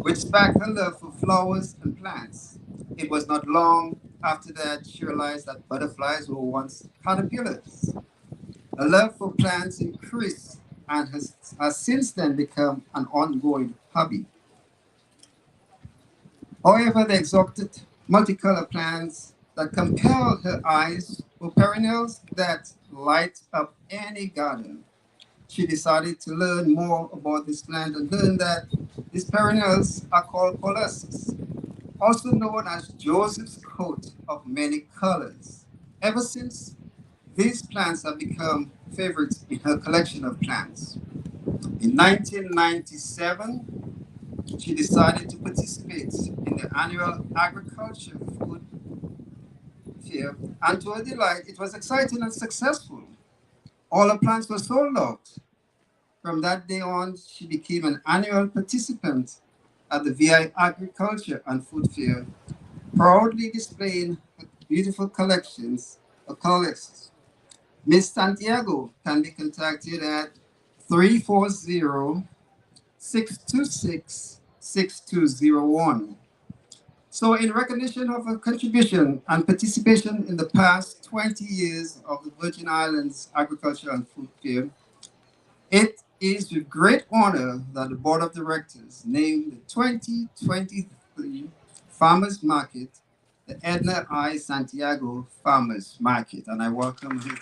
which sparked her love for flowers and plants. It was not long after that she realized that butterflies were once caterpillars. Her love for plants increased and has since then become an ongoing hobby. However, the exotic multicolored plants that compel her eyes were perennials that light up any garden. She decided to learn more about this plant and learned that these perennials are called colossus, also known as Joseph's coat of many colors. Ever since, these plants have become favorites in her collection of plants. In 1997, she decided to participate in the annual agriculture food fair, and to her delight, it was exciting and successful. All her plants were sold out. From that day on, she became an annual participant at the VI Agriculture and Food Fair, proudly displaying her beautiful collections of colors. Miss Santiago can be contacted at 340-626-6201. So in recognition of her contribution and participation in the past 20 years of the Virgin Islands Agriculture and Food Fair, it is with great honor that the Board of Directors named the 2023 Farmers Market the Edna I. Santiago Farmers Market, and I welcome her.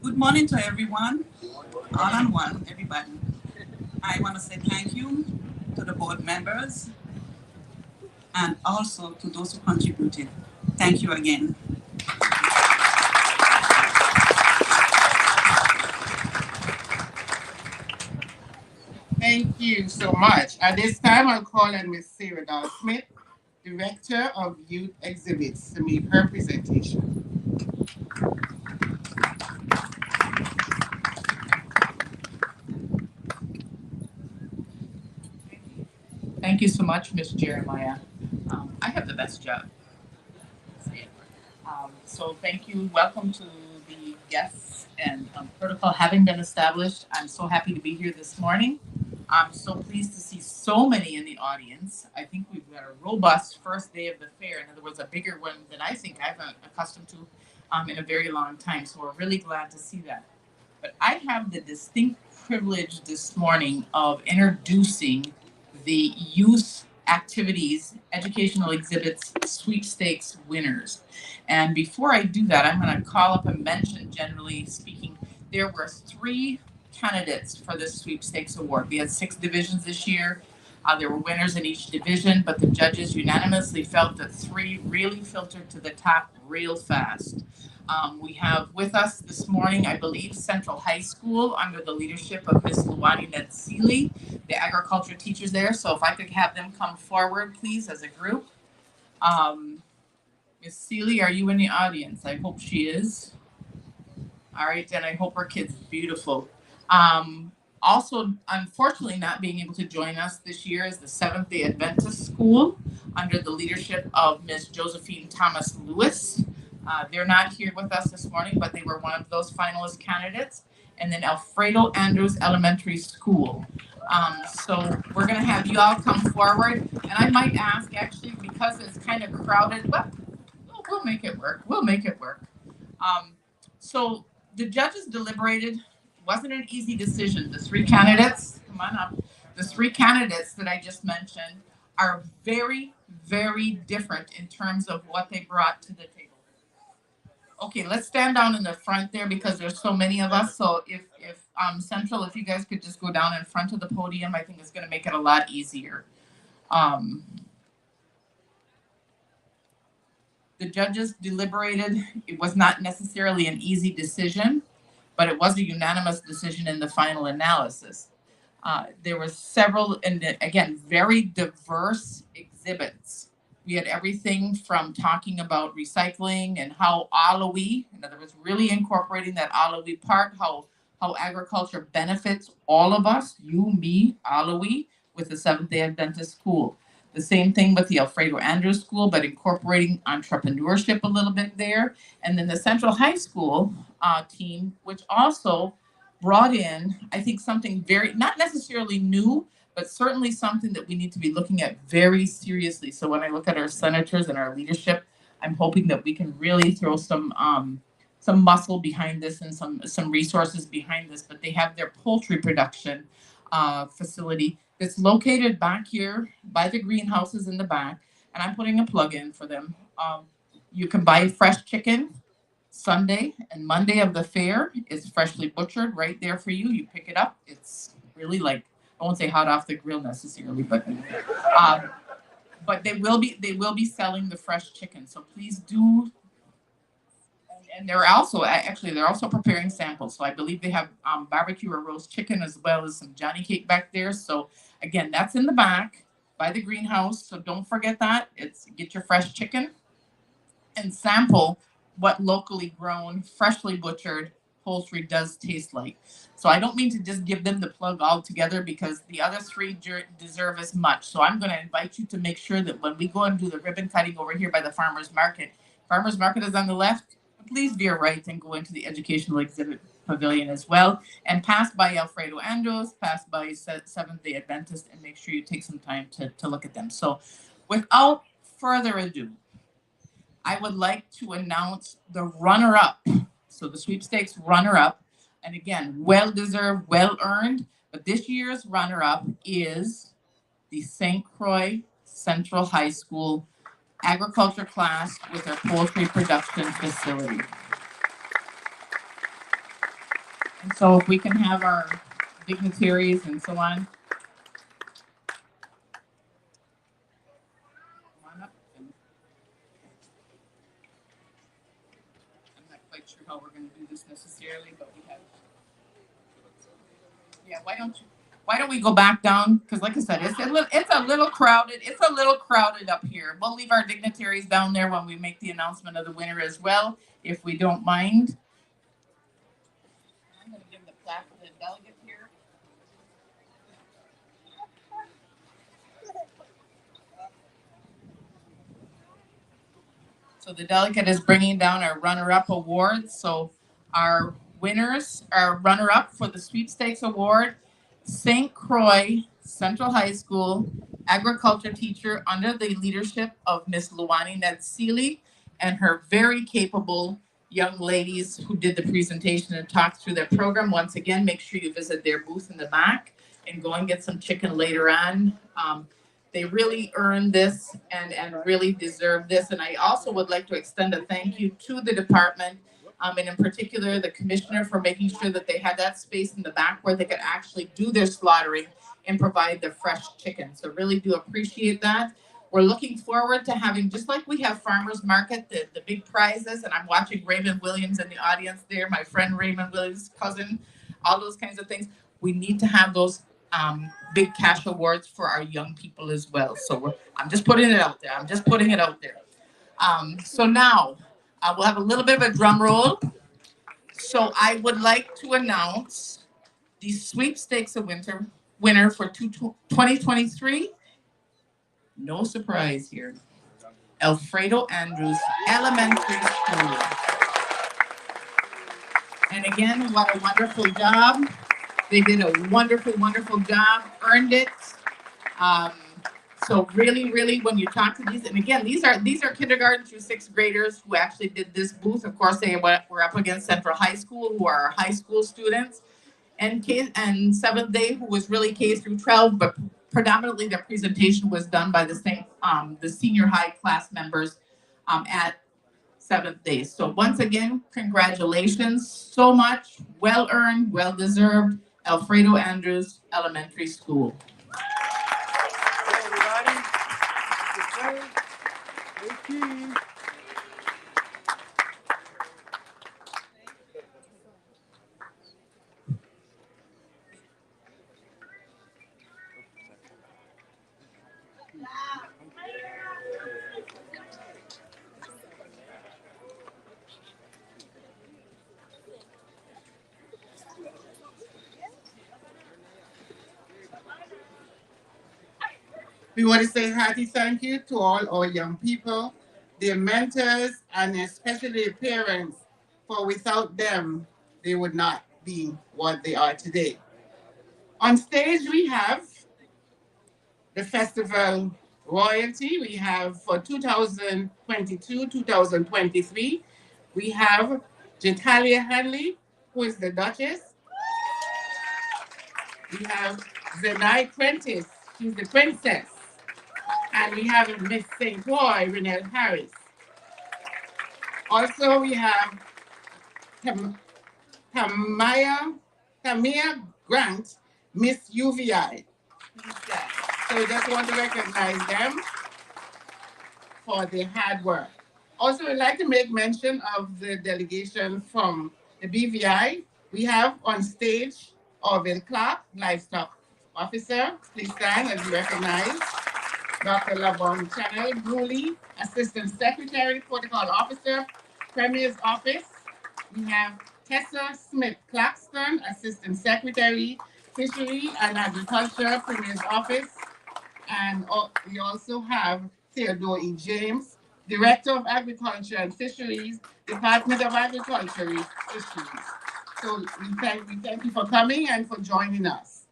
Good morning to everyone, all on one, everybody. I want to say thank you to the board members and also to those who contributed. Thank you again. Thank you so much. At this time, I'll call on Ms. Sarah Dahl Smith, Director of Youth Exhibits, to make her presentation. Thank you so much, Ms. Jeremiah. I have the best job. So thank you. Welcome to the guests and protocol having been established. I'm so happy to be here this morning. I'm so pleased to see so many in the audience. I think we've got a robust first day of the fair. In other words, a bigger one than I think I've been accustomed to in a very long time. So we're really glad to see that. But I have the distinct privilege this morning of introducing the youth activities, educational exhibits, sweepstakes winners. And before I do that, I'm going to call up and mention, generally speaking, there were 3 candidates for this sweepstakes award. We had 6 divisions this year. There were winners in each division, but the judges unanimously felt that 3 really filtered to the top real fast. We have with us this morning, I believe, Central High School under the leadership of Ms. Luwani Natsili, the agriculture teachers there. So if I could have them come forward, please, as a group. Ms. Seeley, are you in the audience? I hope she is. All right, and I hope her kid's beautiful. Also, unfortunately, not being able to join us this year is the Seventh-day Adventist School under the leadership of Ms. Josephine Thomas Lewis. They're not here with us this morning, but they were one of those finalist candidates. And then Alfredo Andrews Elementary School. So we're going to have you all come forward. And I might ask, actually, because it's kind of crowded, but we'll make it work. We'll make it work. So the judges deliberated. It wasn't an easy decision. The 3 candidates, come on up. The 3 candidates that I just mentioned are very, very different in terms of what they brought to the table. Okay, let's stand down in the front there because there's so many of us. So if Central, if you guys could just go down in front of the podium, I think it's going to make it a lot easier. The judges deliberated. It was not necessarily an easy decision, but it was a unanimous decision in the final analysis. There were several, and again, very diverse exhibits. We had everything from talking about recycling and how Alawi, in other words, really incorporating that Alawi part, how agriculture benefits all of us, you, me, Alawi, with the Seventh-day Adventist School. The same thing with the Alfredo Andrews School, but incorporating entrepreneurship a little bit there. And then the Central High School team, which also brought in, I think, something very, not necessarily new, but certainly something that we need to be looking at very seriously. So when I look at our senators and our leadership, I'm hoping that we can really throw some muscle behind this and some resources behind this. But they have their poultry production facility that's located back here by the greenhouses in the back, and I'm putting a plug in for them. You can buy fresh chicken Sunday and Monday of the fair is freshly butchered right there for you. You pick it up. It's really like, I won't say hot off the grill necessarily, but they will be selling the fresh chicken. So please do. And they're also preparing samples. So I believe they have barbecue or roast chicken as well as some Johnny cake back there. So again, that's in the back by the greenhouse. So don't forget that. Get your fresh chicken and sample what locally grown, freshly butchered poultry does taste like. So I don't mean to just give them the plug altogether because the other three deserve as much. So I'm going to invite you to make sure that when we go and do the ribbon cutting over here by the farmer's market is on the left. Please veer right and go into the educational exhibit pavilion as well, and pass by Alfredo Andros, pass by Seventh-day Adventist, and make sure you take some time to look at them. So without further ado, I would like to announce the runner-up. So the sweepstakes runner-up, and again, well-deserved, well-earned, but this year's runner-up is the St. Croix Central High School agriculture class with their poultry production facility. And so if we can have our dignitaries and so on. I'm not quite sure how we're going to do this necessarily, but we have. Yeah, why don't we go back down? Because like I said, it's a little crowded. It's a little crowded up here. We'll leave our dignitaries down there when we make the announcement of the winner as well, if we don't mind. I'm going to give the plaque to the delegate here. So the delegate is bringing down our runner-up awards. So our winners, our runner-up for the sweepstakes award, St. Croix Central High School agriculture teacher under the leadership of Miss Luani Natsili and her very capable young ladies who did the presentation and talked through their program. Once again, make sure you visit their booth in the back and go and get some chicken later on. They really earned this and really deserve this. And I also would like to extend a thank you to the department, and in particular, the commissioner for making sure that they had that space in the back where they could actually do their slaughtering and provide the fresh chicken. So really do appreciate that. We're looking forward to having, just like we have farmers market, the big prizes, and I'm watching Raymond Williams in the audience there, my friend Raymond Williams' cousin, all those kinds of things. We need to have those big cash awards for our young people as well. So I'm just putting it out there. So now we'll have a little bit of a drum roll. So I would like to announce the sweepstakes winner for 2023. No surprise here. Alfredo Andrews Elementary School. And again, what a wonderful job. They did a wonderful, wonderful job, earned it. So really, really, when you talk to these, and again, these are kindergarten through sixth graders who actually did this booth. Of course, they were up against Central High School, who are high school students, and seventh day, who was really K through 12, but predominantly their presentation was done by the senior high class members at 7th day. So once again, congratulations so much. Well earned, well deserved. Alfredo Andrews Elementary School. We want to say hearty thank you to all our young people, their mentors, and especially their parents, for without them, they would not be what they are today. On stage, we have the festival royalty. We have for 2022-2023, we have Jatalia Henley, who is the Duchess. We have Zenai Prentice, she's the Princess. And we have Miss St. Croix, Renelle Harris. Also, we have Tamia Grant, Miss UVI. So we just want to recognize them for their hard work. Also, we'd like to make mention of the delegation from the BVI. We have on stage Orville Clark, Livestock Officer. Please stand as you recognize. Dr. Lavon Channel Bruley, Assistant Secretary, Protocol Officer, Premier's Office. We have Tessa Smith Claxton, Assistant Secretary, Fishery and Agriculture, Premier's Office. And we also have Theodore E. James, Director of Agriculture and Fisheries, Department of Agriculture and Fisheries. So we thank you for coming and for joining us.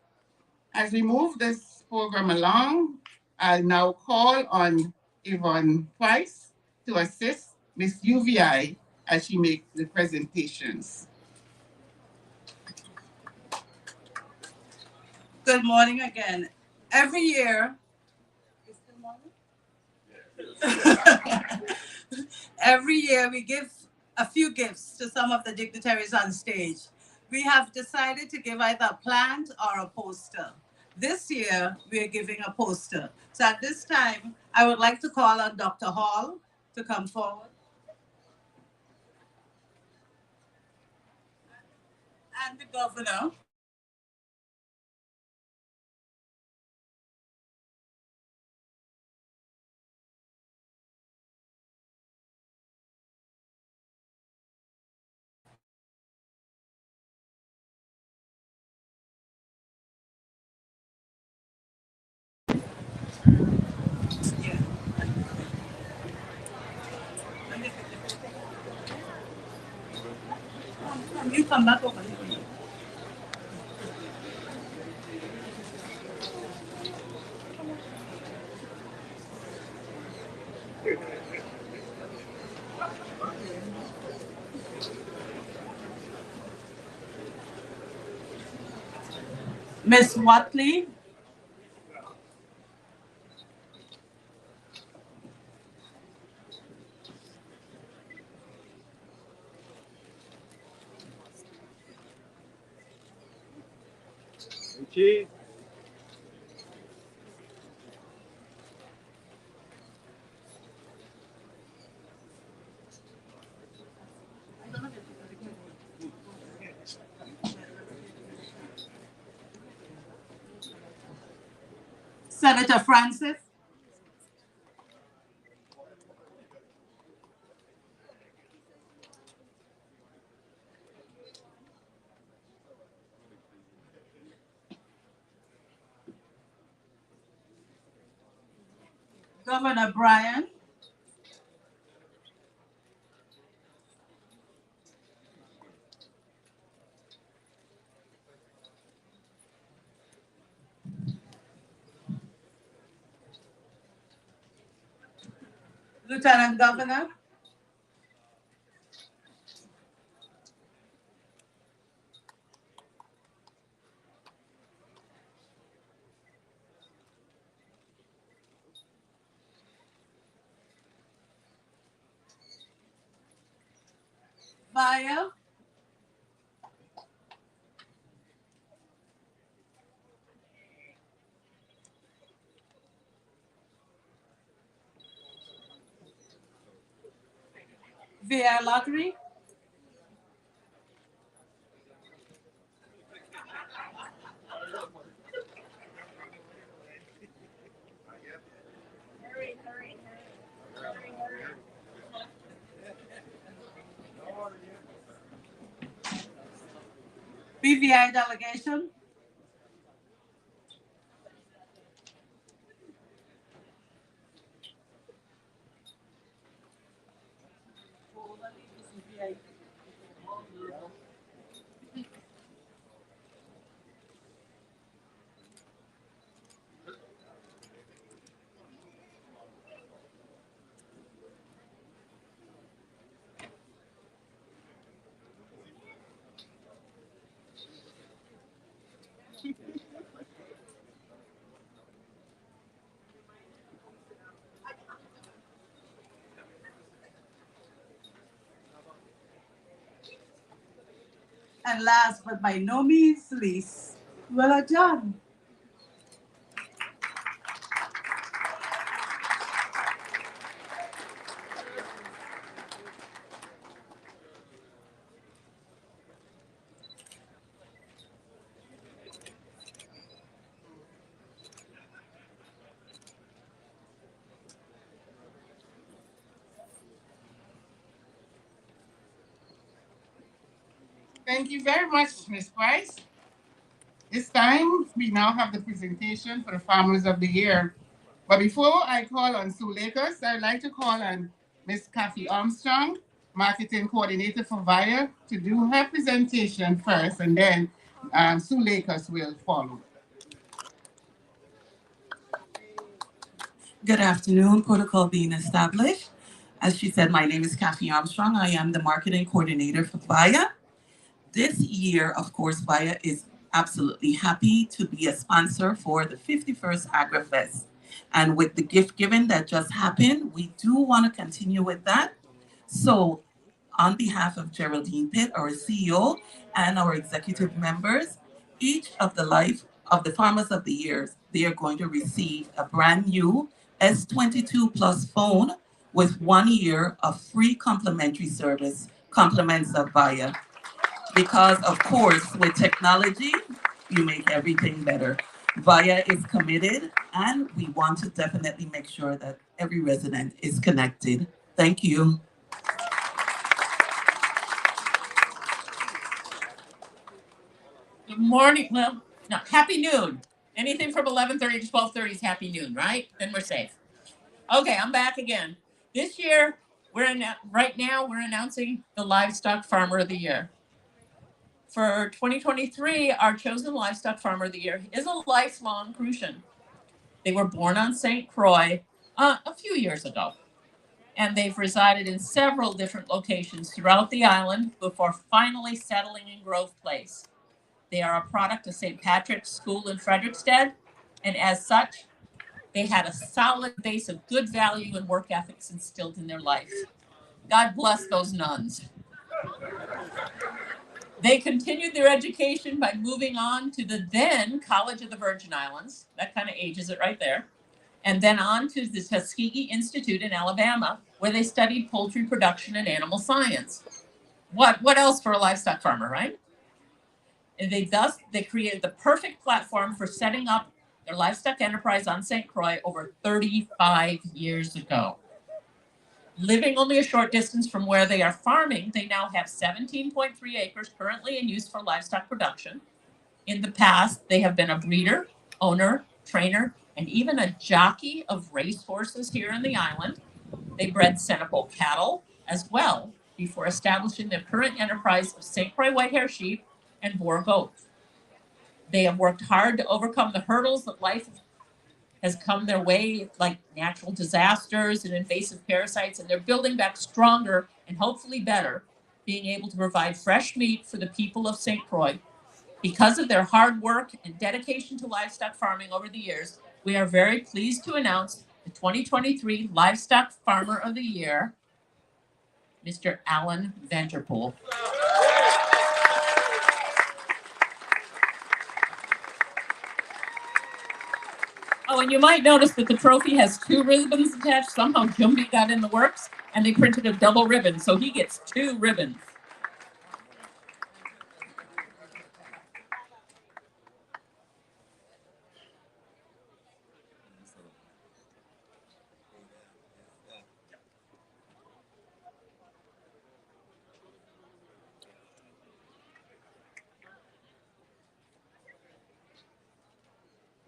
As we move this program along, I'll now call on Yvonne Price to assist Miss UVI as she makes the presentations. Good morning again. Every year, every year we give a few gifts to some of the dignitaries on stage. We have decided to give either a plant or a poster. This year, we are giving a poster. So at this time, I would like to call on Dr. Hall to come forward. And the governor. You come back over here. Miss Watley. Cheese. Senator Francis. Governor Bryan. Lieutenant Governor. Via. VI Lottery. BVI delegation. And last but by no means least, Willa John. Thank you very much, Ms. Price. This time, we now have the presentation for the Farmers of the Year. But before I call on Sue Lakers, I'd like to call on Ms. Kathy Armstrong, Marketing Coordinator for VIA, to do her presentation first, and then Sue Lakers will follow. Good afternoon, protocol being established. As she said, my name is Kathy Armstrong. I am the marketing coordinator for VIA. This year, of course, VIA is absolutely happy to be a sponsor for the 51st AgriFest. And with the gift giving that just happened, we do want to continue with that. So on behalf of Geraldine Pitt, our CEO, and our executive members, each of the Farmers of the Years, they are going to receive a brand new S22 Plus phone with 1 year of free complimentary service, compliments of VIA. Because of course, with technology, you make everything better. VIA is committed, and we want to definitely make sure that every resident is connected. Thank you. Good morning. Well, no, happy noon. Anything from 11:30 to 12:30 is happy noon, right? Then we're safe. Okay, I'm back again. This year, right now we're announcing the Livestock Farmer of the Year. For 2023, our chosen Livestock Farmer of the Year is a lifelong Crucian. They were born on St. Croix a few years ago, and they've resided in several different locations throughout the island before finally settling in Grove Place. They are a product of St. Patrick's School in Frederickstead, and as such, they had a solid base of good value and work ethics instilled in their life. God bless those nuns. They continued their education by moving on to the then College of the Virgin Islands. That kind of ages it right there. And then on to the Tuskegee Institute in Alabama, where they studied poultry production and animal science. What else for a livestock farmer, right? And they created the perfect platform for setting up their livestock enterprise on St. Croix over 35 years ago. Living only a short distance from where they are farming, they now have 17.3 acres currently in use for livestock production. In the past, they have been a breeder, owner, trainer, and even a jockey of racehorses here in the island. They bred Senegal cattle as well before establishing their current enterprise of St. Croix whitehair sheep and Boer goats. They have worked hard to overcome the hurdles that life has come their way, like natural disasters and invasive parasites, and they're building back stronger and hopefully better, being able to provide fresh meat for the people of St. Croix. Because of their hard work and dedication to livestock farming over the years, we are very pleased to announce the 2023 Livestock Farmer of the Year, Mr. Alan Vanterpool. Oh, and you might notice that the trophy has 2 ribbons attached. Somehow Jumby got in the works, and they printed a double ribbon, so he gets 2 ribbons.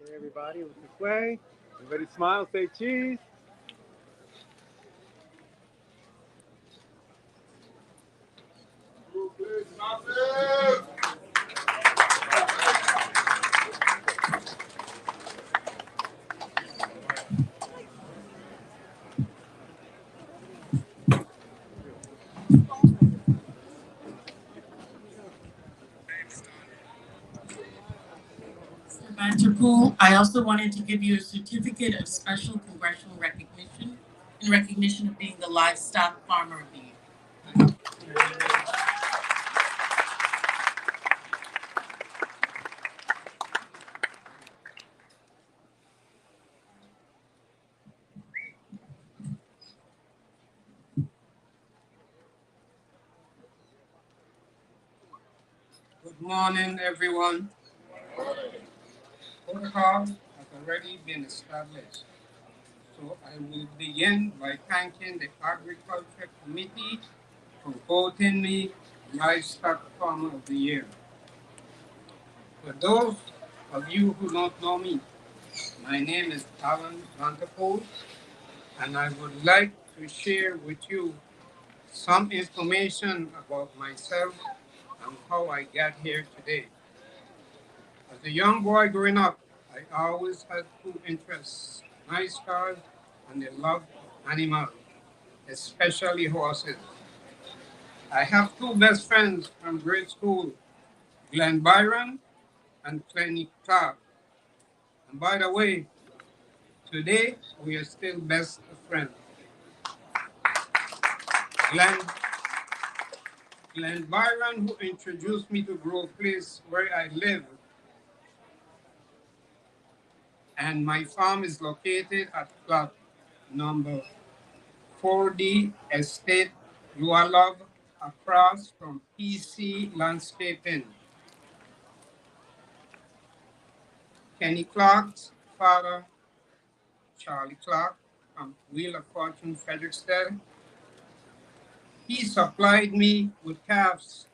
Okay, everybody, with this way. Everybody smile, say cheese. Mr. Vanterpool, I also wanted to give you a certificate of special congressional recognition in recognition of being the Livestock Farmer of the Year. Good morning, everyone. Protocol has already been established, so I will begin by thanking the Agriculture Committee for voting me Livestock Farmer of the Year. For those of you who don't know me, my name is Alan Vanterpool, and I would like to share with you some information about myself and how I got here today. As a young boy growing up, I always had 2 interests, nice cars and the love of animals, especially horses. I have 2 best friends from grade school, Glenn Byron and Clenny Clark. And by the way, today we are still best of friends. Glenn Byron, who introduced me to Grove Place where I live, and my farm is located at plot number 4D Estate, Lualog, across from PC Landscaping. Kenny Clark's father, Charlie Clark, from Wheel of Fortune, Fredericksburg, he supplied me with calves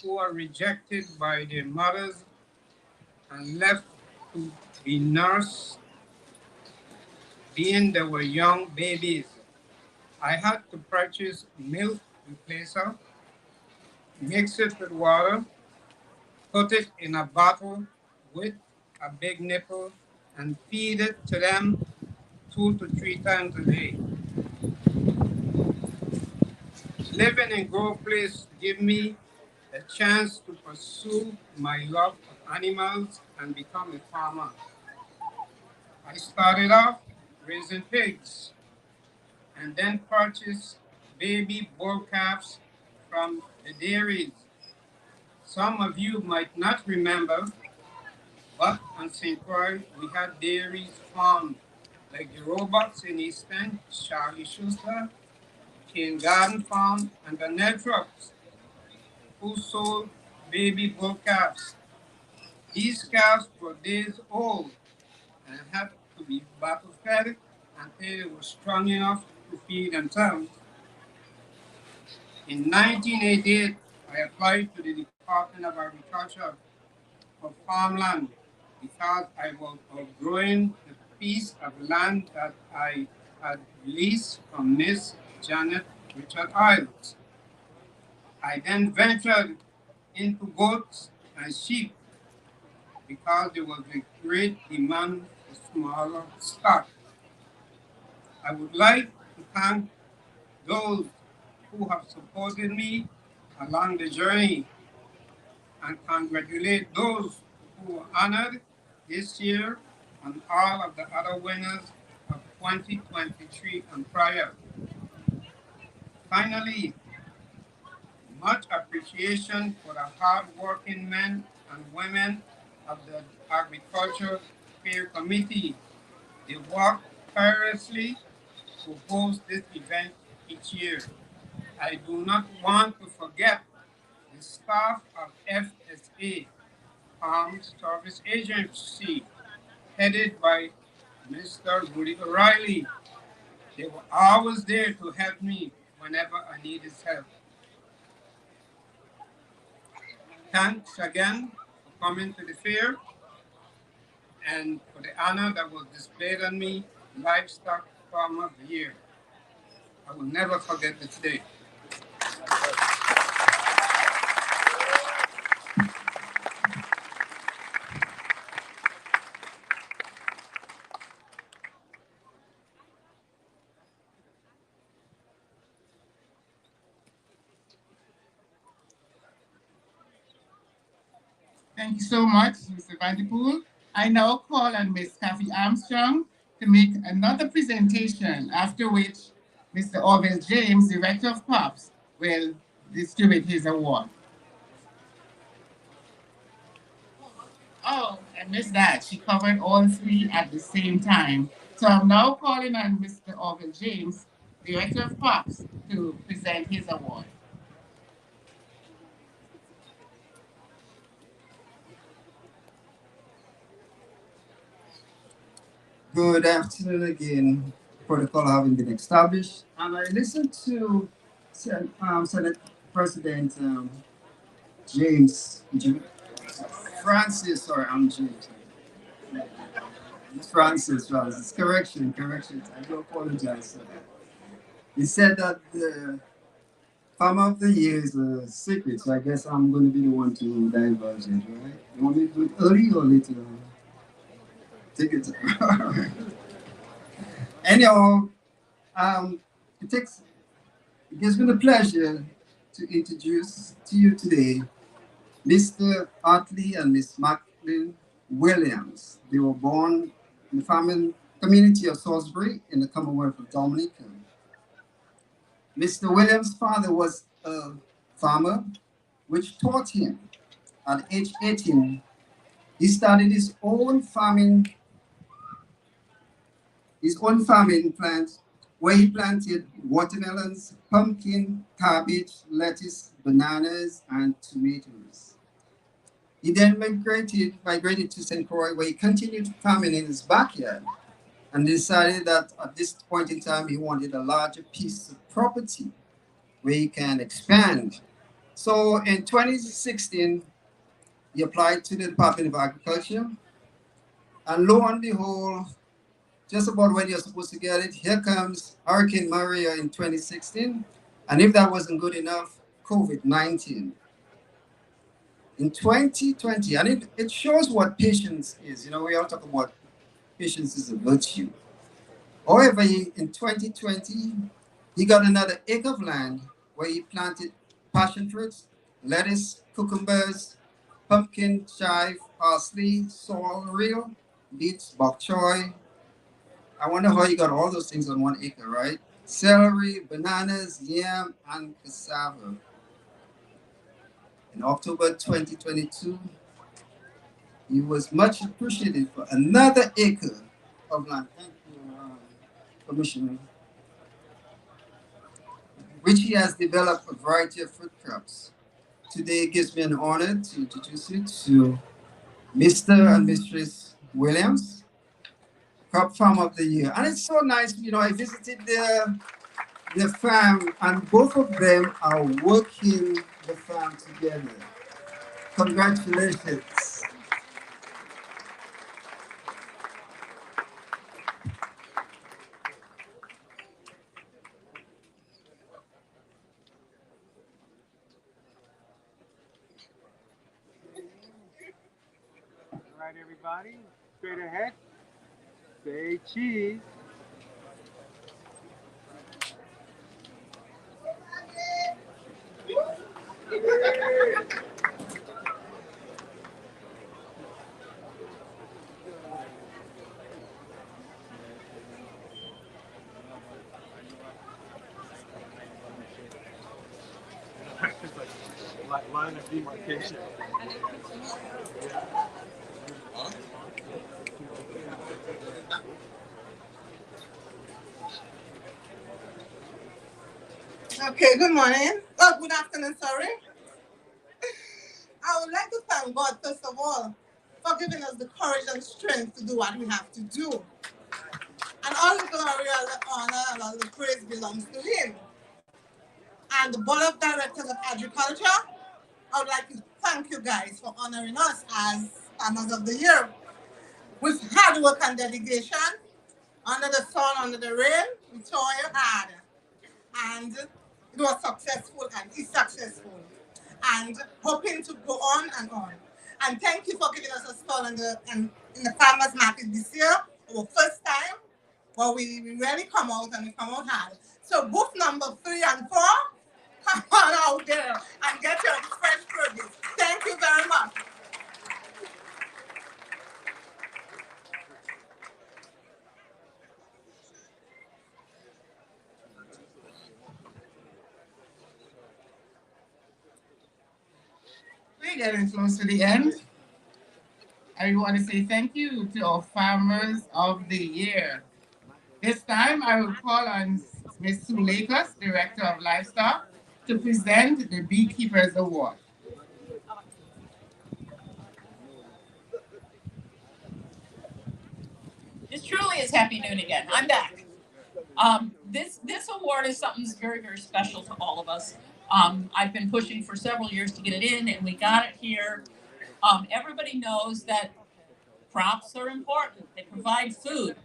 who are rejected by their mothers and left to be nursed, being they were young babies. I had to purchase milk replacer, mix it with water, put it in a bottle with a big nipple, and feed it to them 2 to 3 times a day. Living in Grove Place gave me a chance to pursue my love of animals and become a farmer. I started off raising pigs and then purchased baby bull calves from the dairies. Some of you might not remember, but on St. Croix, we had dairies farmed, like the Roebucks in Easton, Charlie Schuster, King Garden Farm, and the Nedrocks, who sold baby bull calves. These calves were days old and had to be bottle fed until they were strong enough to feed themselves. In 1988, I applied to the Department of Agriculture for farmland because I was outgrowing the piece of land that I had leased from Miss Janet Richard Isles. I then ventured into goats and sheep because there was a great demand for smaller stock. I would like to thank those who have supported me along the journey and congratulate those who were honored this year and all of the other winners of 2023 and prior. Finally, much appreciation for the hard-working men and women of the Agriculture Fair Committee. They work tirelessly to host this event each year. I do not want to forget the staff of FSA, Farm Service Agency, headed by Mr. Rudy O'Reilly. They were always there to help me whenever I needed help. Thanks again for coming to the fair and for the honor that was displayed on me, Livestock Farmer of the Year. I will never forget this day. Thank you so much, Mr. Vanderpool. I now call on Ms. Kathy Armstrong to make another presentation, after which Mr. Orville James, Director of Crops, will distribute his award. Oh, I missed that. She covered all three at the same time. So I'm now calling on Mr. Orville James, Director of Crops, to present his award. Good afternoon again. Protocol having been established, and I listened to Senate President James Francis. Sorry, I'm James. Francis. Correction. I do apologize for that. He said that the Farmer of the Year is a secret, so I guess I'm going to be the one to divulge it, right? You want me to do it early or later? Take it. Anyhow, it gives me the pleasure to introduce to you today Mr. Hartley and Miss Macklin Williams. They were born in the farming community of Salisbury in the Commonwealth of Dominica. Mr. Williams' father was a farmer, which taught him at age 18, he started his own farming plant where he planted watermelons, pumpkin, cabbage, lettuce, bananas, and tomatoes. He then migrated to St. Croix, where he continued farming in his backyard and decided that at this point in time he wanted a larger piece of property where he can expand. So in 2016, he applied to the Department of Agriculture, and lo and behold, just about when you're supposed to get it, here comes Hurricane Maria in 2016. And if that wasn't good enough, COVID-19. In 2020, and it shows what patience is. You know, we all talk about patience is a virtue. However, in 2020, he got another acre of land where he planted passion fruits, lettuce, cucumbers, pumpkin, chive, parsley, sorrel, beets, bok choy. I wonder how you got all those things on 1 acre, right? Celery, bananas, yam, and cassava. In October 2022, he was much appreciated for another acre of land. Thank you, Commissioner. Which he has developed a variety of fruit crops. Today it gives me an honor to introduce you to Mr. and Mistress Williams, Crop Farm of the Year. And it's so nice, you know, I visited the farm, and both of them are working the farm together. Congratulations. All right, everybody, straight ahead. Say cheese. like line of demarcation. Okay, good morning. Oh, good afternoon, sorry. I would like to thank God, first of all, for giving us the courage and strength to do what we have to do. And all the glory, all the honor, and all the praise belongs to Him. And the Board of Directors of Agriculture, I would like to thank you guys for honoring us as Farmers of the Year with hard work and dedication, under the sun, under the rain, we toil hard. And it was successful and is successful. And hoping to go on and on. And thank you for giving us a stall in the farmers market this year, our first time. Well, we really come out and we come out hard. So booth number 3 and 4, come on out there and get your fresh produce. Thank you very much. We're getting close to the end. I want to say thank you to our Farmers of the Year. This time I will call on Ms. Sue Lakers, Director of Livestock, to present the Beekeepers Award. This truly is Happy Noon again. I'm back. This award is something that's very, very special to all of us. I've been pushing for several years to get it in, and we got it here. Everybody knows that crops are important. They provide food.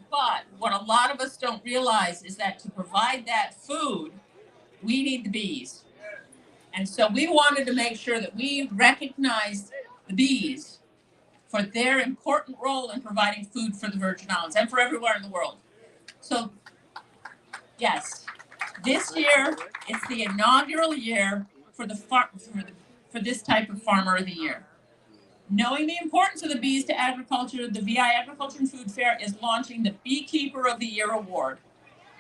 But what a lot of us don't realize is that to provide that food, we need the bees. And so we wanted to make sure that we recognized the bees for their important role in providing food for the Virgin Islands and for everywhere in the world. So, yes, this year, it's the inaugural year for this type of Farmer of the Year. Knowing the importance of the bees to agriculture, the VI Agriculture and Food Fair is launching the Beekeeper of the Year Award.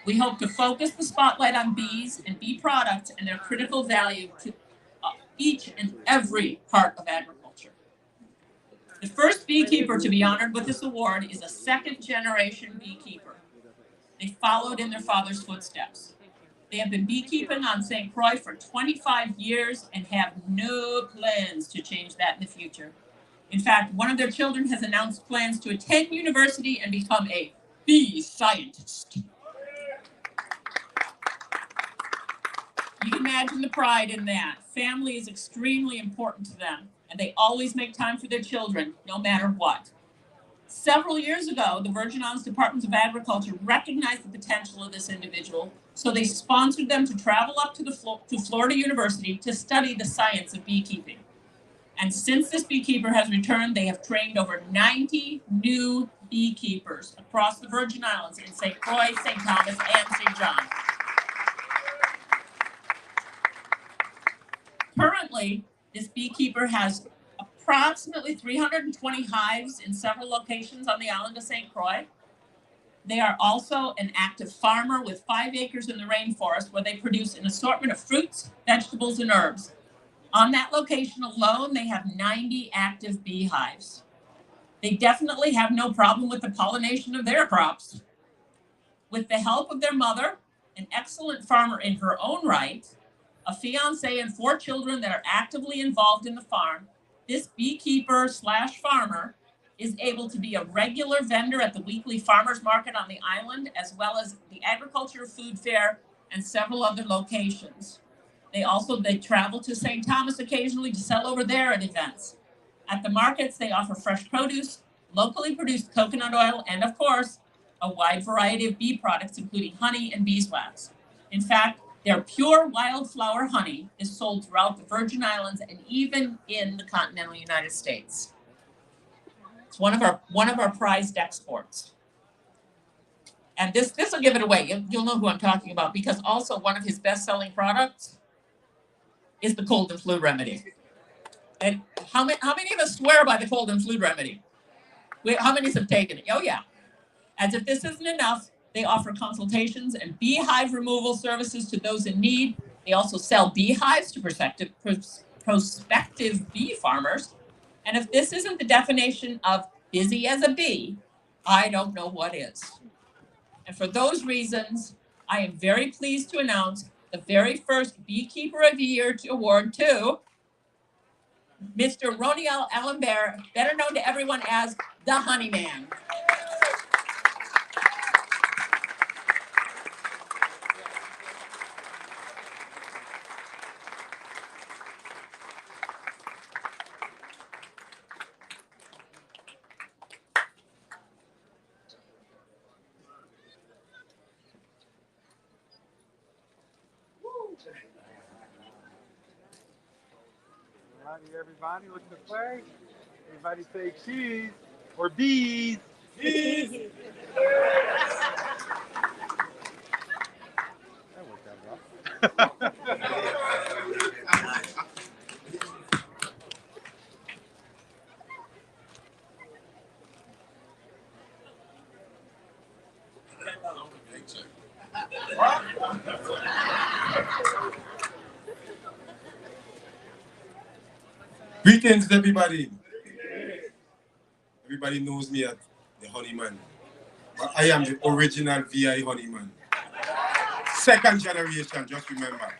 We hope to focus the spotlight on bees and bee products and their critical value to each and every part of agriculture. The first beekeeper to be honored with this award is a second-generation beekeeper. They followed in their father's footsteps. They have been beekeeping on St. Croix for 25 years and have no plans to change that in the future. In fact, one of their children has announced plans to attend university and become a bee scientist. You can imagine the pride in that. Family is extremely important to them, and they always make time for their children, no matter what. Several years ago, the Virgin Islands Department of Agriculture recognized the potential of this individual, so they sponsored them to travel up to Florida University to study the science of beekeeping. And since this beekeeper has returned, they have trained over 90 new beekeepers across the Virgin Islands in St. Croix, St. Thomas, and St. John. Currently, this beekeeper has approximately 320 hives in several locations on the island of St. Croix. They are also an active farmer with 5 acres in the rainforest where they produce an assortment of fruits, vegetables, and herbs. On that location alone, they have 90 active beehives. They definitely have no problem with the pollination of their crops. With the help of their mother, an excellent farmer in her own right, a fiance and 4 children that are actively involved in the farm, this beekeeper/farmer is able to be a regular vendor at the weekly farmers market on the island, as well as the Agriculture Food Fair and several other locations. They travel to St. Thomas occasionally to sell over there at events. At the markets, they offer fresh produce, locally produced coconut oil, and of course, a wide variety of bee products, including honey and beeswax. In fact, their pure wildflower honey is sold throughout the Virgin Islands and even in the continental United States. It's one of our prized exports. And this will give it away. You'll know who I'm talking about, because also one of his best-selling products is the cold and flu remedy. And how many of us swear by the cold and flu remedy? How many have taken it? Oh, yeah. As if this isn't enough, they offer consultations and beehive removal services to those in need, They also sell beehives to prospective bee farmers. And if this isn't the definition of busy as a bee, I don't know what is. And for those reasons, I am very pleased to announce the very first Beekeeper of the Year award to Mr. Roniel Allenberg, better known to everyone as the Honey Man. Alrighty, everybody, look at the flag. Everybody say cheese or bees. Bees. That worked out well. Greetings, everybody. Everybody knows me as the Honey Man. But I am the original VI Honey Man. Second generation, just remember.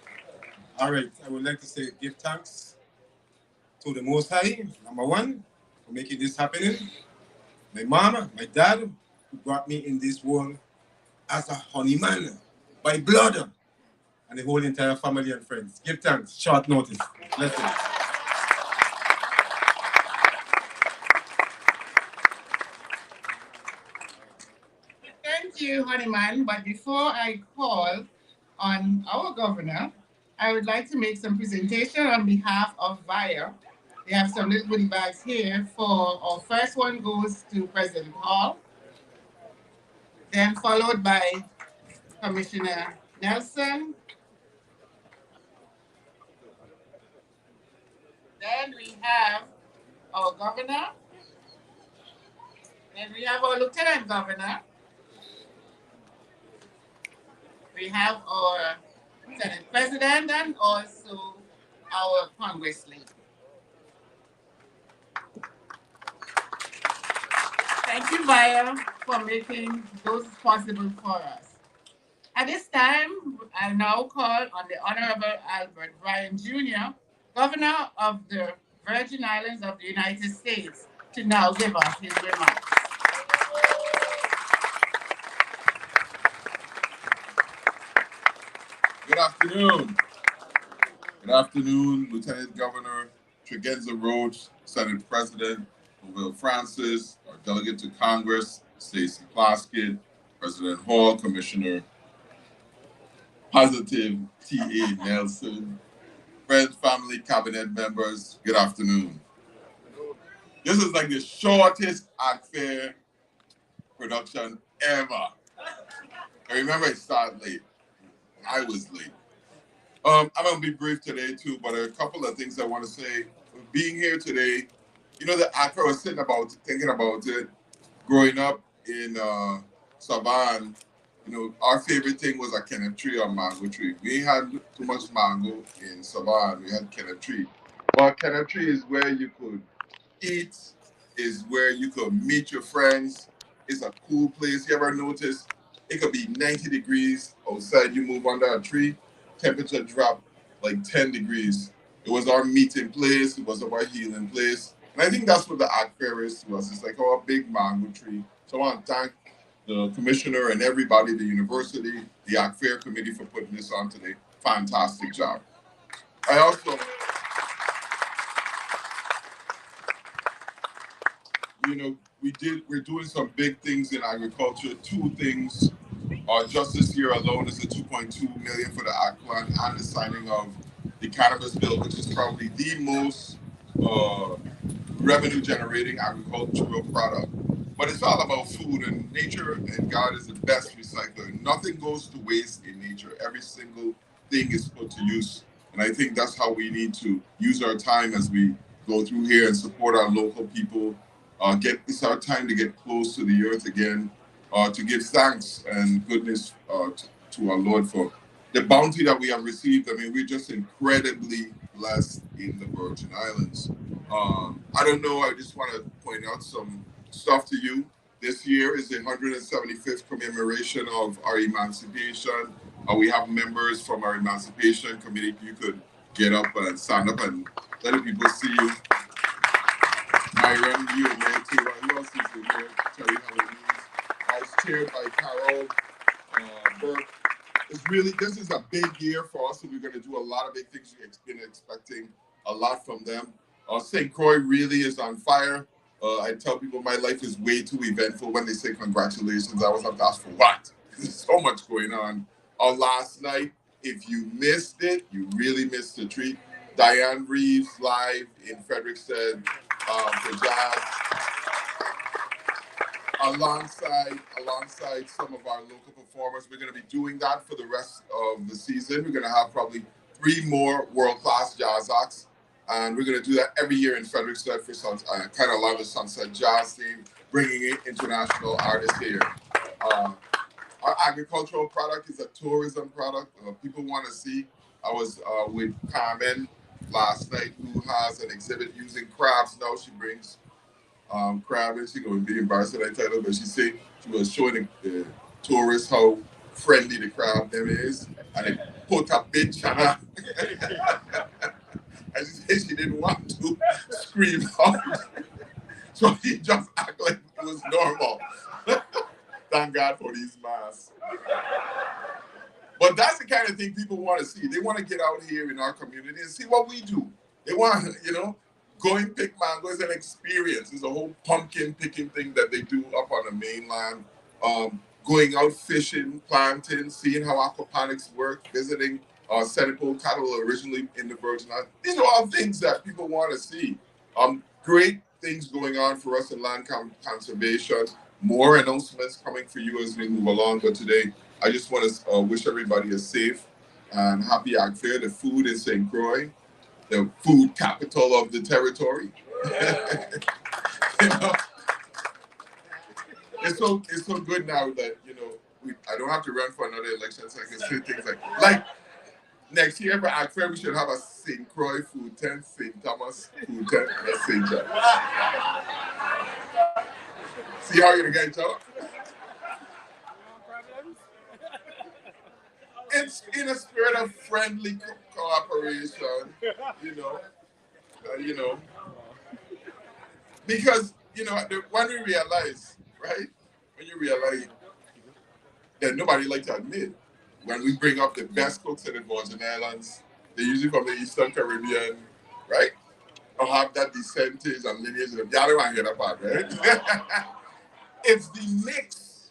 All right, I would like to say give thanks to the Most High, number one, for making this happening. My mama, my dad, who brought me in this world as a honey man by blood, and the whole entire family and friends. Give thanks, short notice. Blessings. Thank you, Honeyman. But before I call on our governor, I would like to make some presentation on behalf of VIA. They have some little goodie bags here. For our first one goes to President Hall, then followed by Commissioner Nelson. Then we have our governor. Then we have our lieutenant governor. We have our Senate President and also our Congress leader. Thank you, VIA, for making those possible for us. At this time, I now call on the Honorable Albert Bryan Jr., Governor of the Virgin Islands of the United States, to now give us his remarks. Good afternoon. Good afternoon, Lieutenant Governor Tregenza Roach, Senate President Will Francis, our delegate to Congress, Stacey Plaskett, President Hall, Commissioner Positive T.A. Nelson, friends, family, cabinet members, good afternoon. This is like the shortest AgFair production ever. I remember it started late. I was late. I'm going to be brief today too, but a couple of things I want to say. Being here today, you know, the AgFair, I was thinking about it, growing up in Savannah. You know, our favorite thing was a kennel tree or mango tree. We had too much mango in Savannah. We had kennel tree. But kennel tree is where you could eat, is where you could meet your friends. It's a cool place. You ever notice it could be 90 degrees outside, you move under a tree, temperature drop like 10 degrees. It was our meeting place. It was our healing place. And I think that's what the AgFair is to us. It's like our big mango tree. So I want to thank the commissioner and everybody, the university, the AgFair committee for putting this on today. Fantastic job. I also, you know, we're doing some big things in agriculture. Two things. Just this year alone is the $2.2 million for the Ag Plan and the signing of the cannabis bill, which is probably the most revenue generating agricultural product. But it's all about food, and nature and God is the best recycler. Nothing goes to waste in nature. Every single thing is put to use. And I think that's how we need to use our time as we go through here and support our local people. It's our time to get close to the earth again, to give thanks and goodness to our Lord for the bounty that we have received. I mean, we're just incredibly blessed in the Virgin Islands. I don't know. I just want to point out some stuff to you. This year is the 175th commemoration of our emancipation. We have members from our emancipation committee. You could get up and stand up and let the people see you. Myron, you and there too. Who else is in here? Terry Halloween. It's chaired by Carol Burke. This is a big year for us, and we're going to do a lot of big things. We've been expecting a lot from them. St. Croix really is on fire. I tell people my life is way too eventful. When they say congratulations, I always have to ask for what? There's so much going on. Last night, if you missed it, you really missed the treat. Diane Reeves live in Frederiksted for jazz. Alongside some of our local performers. We're going to be doing that for the rest of the season. We're going to have probably 3 more world-class jazz acts, and we're going to do that every year in Frederiksted for kind of along the Sunset Jazz theme, bringing in international artists here. Our agricultural product is a tourism product. People want to see. I was with Carmen last night, who has an exhibit using crabs. Now she brings crab, and she gonna be embarrassed that I tell her, but she was showing the tourists how friendly the crab them is, and they put a bitch on her. And she said she didn't want to scream out, so she just acted like it was normal. Thank God for these masks. But that's the kind of thing people want to see. They want to get out here in our community and see what we do. They want, going pick mango is an experience. It's a whole pumpkin picking thing that they do up on the mainland. Going out fishing, planting, seeing how aquaponics work, visiting Senepal cattle originally in the Virgin Islands. These are all things that people want to see. Great things going on for us in land conservation. More announcements coming for you as we move along. But today, I just want to wish everybody a safe and happy AgFair. The food in St. Croix, the food capital of the territory. It's so good now that I don't have to run for another election, so I can say things like next year for AgFair we should have a St. Croix food tent, St. Thomas food tent, and St. John. See how you're gonna get it out? It's in a spirit of friendly cooperation, because when we realize, right? When you realize that nobody likes to admit, when we bring up the best cooks in the Virgin Islands, they're usually from the Eastern Caribbean, right? Or have that descentage and lineage. Y'all don't want to hear that part, right? It's the mix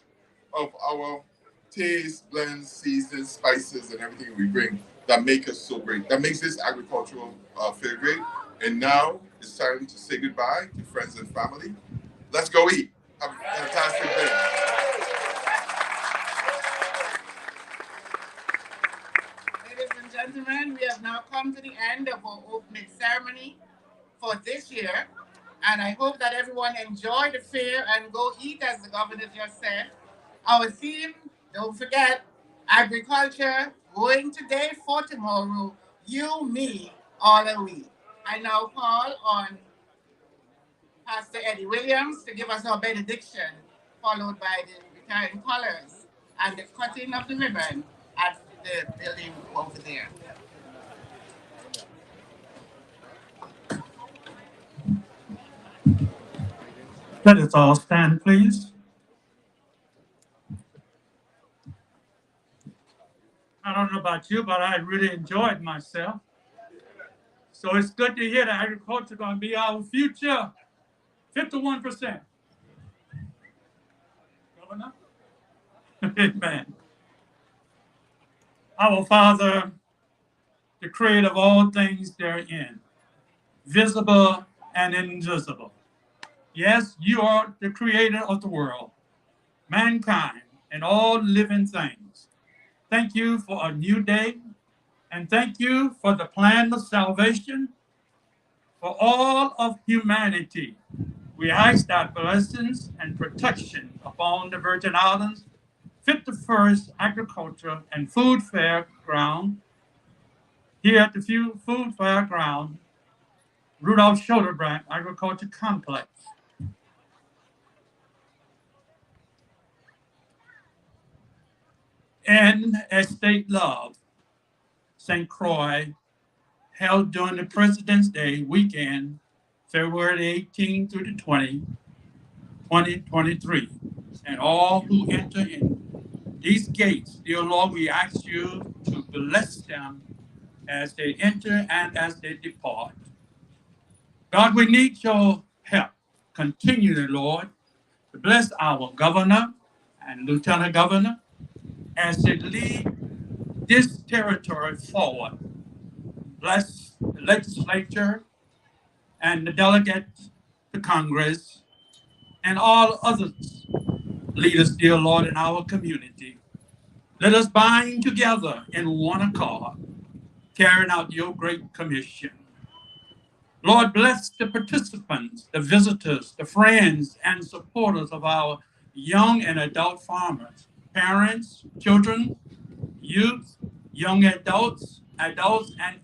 of our taste, blends, seasons, spices, and everything we bring that make us so great. That makes this agricultural fair great. And now it's time to say goodbye to friends and family. Let's go eat. Have a fantastic day. Ladies and gentlemen, we have now come to the end of our opening ceremony for this year. And I hope that everyone enjoyed the fair and go eat, as the governor just said. Our theme, don't forget, agriculture, going today for tomorrow, you, me, all of we. I now call on Pastor Eddie Williams to give us our benediction, followed by the retiring colors and the cutting of the ribbon at the building over there. Let us all stand, please. I don't know about you, but I really enjoyed myself. So it's good to hear that agriculture is going to be our future. 51%. Governor? Amen. Our Father, the creator of all things therein, visible and invisible. Yes, you are the creator of the world, mankind, and all living things. Thank you for a new day, and thank you for the plan of salvation for all of humanity. We ask that blessings and protection upon the Virgin Islands 51st Agriculture and Food Fair Ground, here at the Food Fair Ground, Rudolph Schilderbrand Agriculture Complex. And Estate Love, St. Croix, held during the President's Day weekend, February 18 through the 2023. And all who enter in these gates, dear Lord, we ask you to bless them as they enter and as they depart. God, we need your help continually, Lord, to bless our governor and lieutenant governor as they lead this territory forward. Bless the legislature and the delegates to Congress and all other leaders, dear Lord, in our community. Let us bind together in one accord, carrying out your great commission. Lord, bless the participants, the visitors, the friends, and supporters of our young and adult farmers, parents, children, youth, young adults, and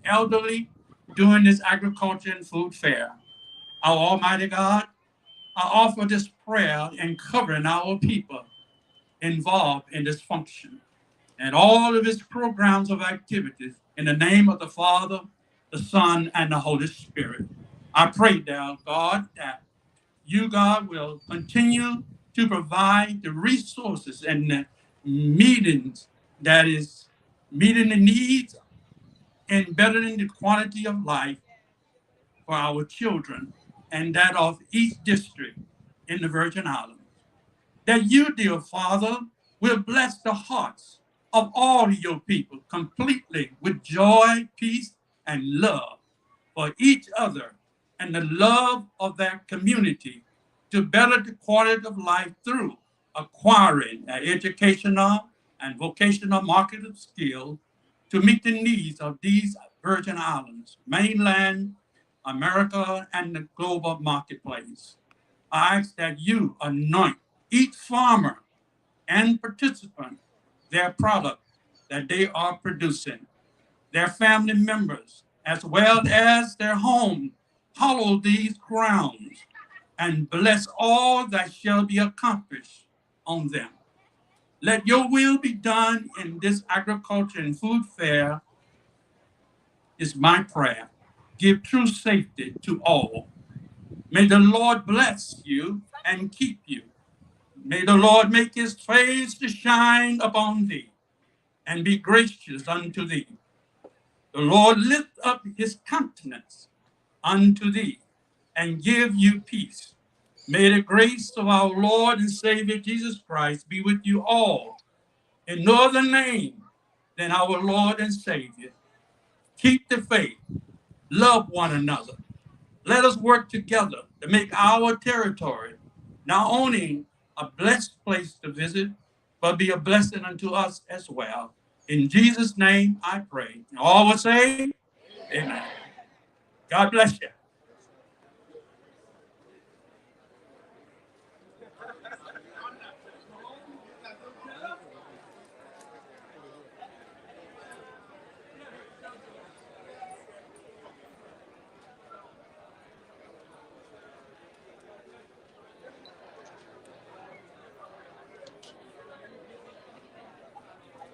elderly during this agriculture and food fair. Our Almighty God, I offer this prayer in covering our people involved in this function and all of its programs of activities in the name of the Father, the Son, and the Holy Spirit. I pray, now, God, that you, God, will continue to provide the resources and the meetings that is meeting the needs and bettering the quality of life for our children and that of each district in the Virgin Islands. That you, dear Father, will bless the hearts of all your people completely with joy, peace, and love for each other and the love of their community to better the quality of life through acquiring an educational and vocational market of skill to meet the needs of these Virgin Islands, mainland America, and the global marketplace. I ask that you anoint each farmer and participant their product that they are producing, their family members, as well as their home. Hallow these grounds and bless all that shall be accomplished on them. Let your will be done in this agriculture and food fair is my prayer. Give true safety to all. May the Lord bless you and keep you. May the Lord make his face to shine upon thee and be gracious unto thee. The Lord lift up his countenance unto thee and give you peace. May the grace of our Lord and Savior Jesus Christ be with you all in no other name than our Lord and Savior. Keep the faith, love one another. Let us work together to make our territory not only a blessed place to visit, but be a blessing unto us as well. In Jesus' name I pray. All will say, amen. God bless you.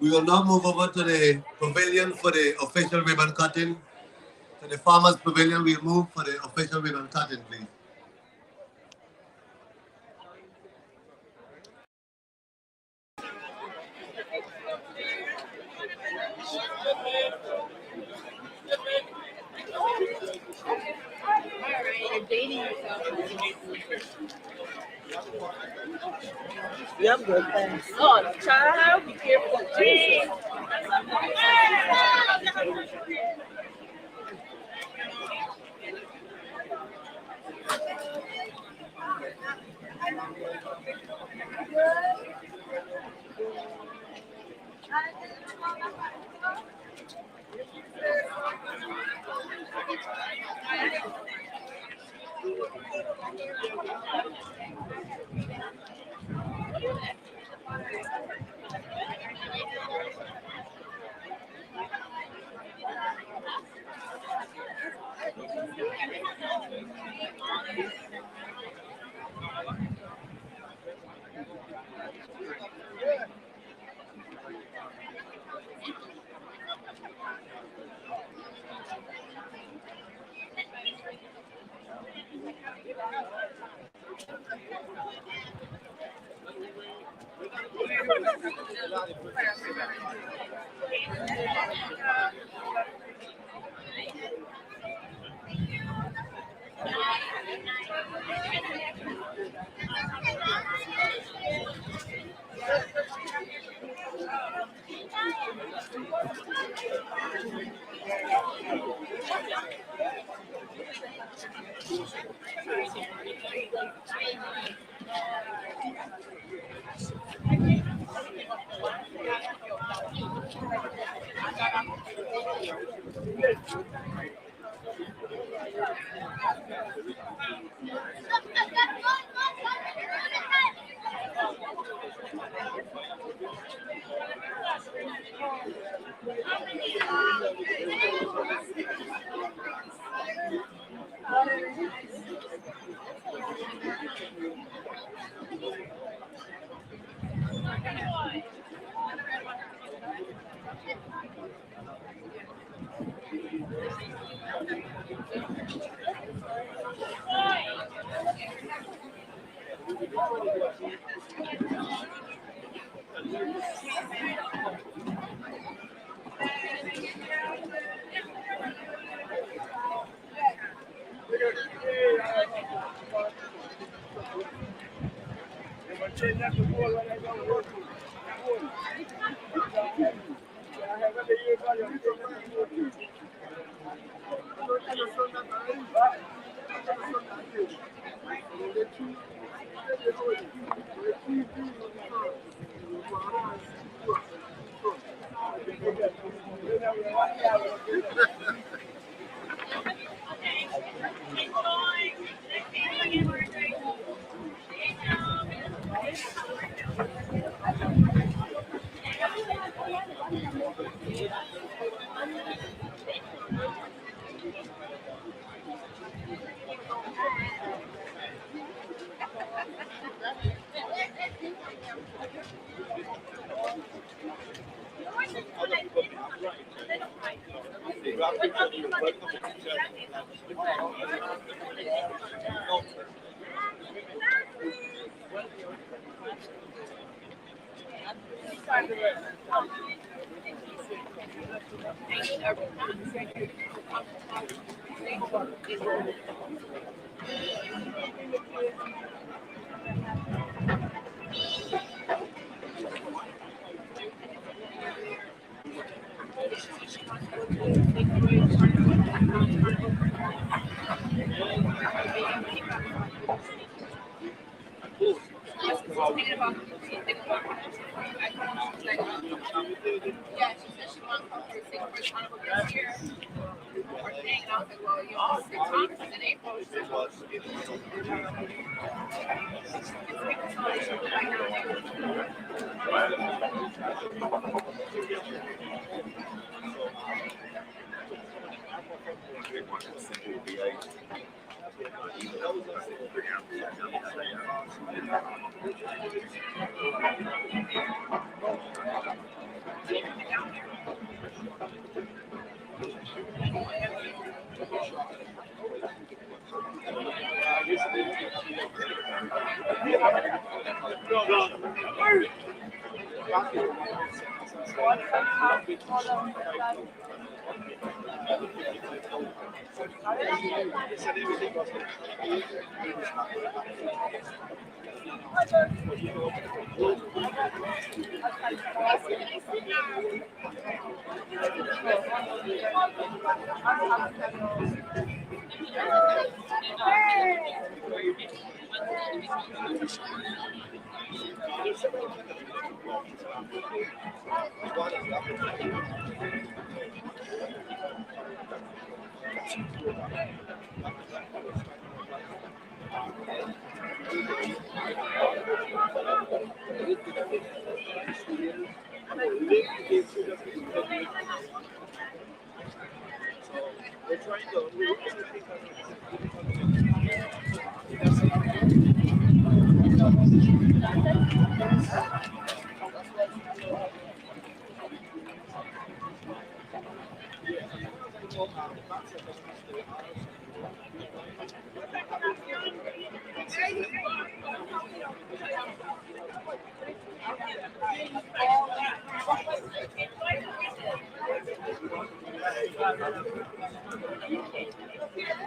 We will now move over to the pavilion for the official ribbon cutting. To the Farmers Pavilion, we'll move for the official ribbon cutting, please. Yeah, I'm good, thanks. Oh, child, be careful. Jesus.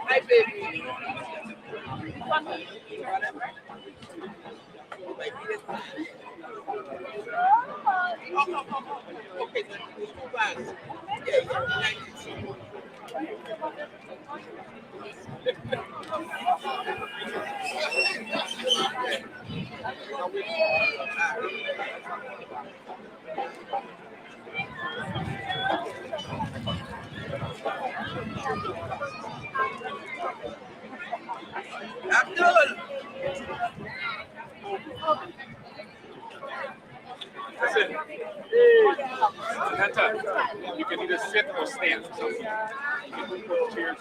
Hi, baby. Okay, so it's 2 bags. Yeah, Abdul. Listen, Netta, you can either sit or stand. So, cheers.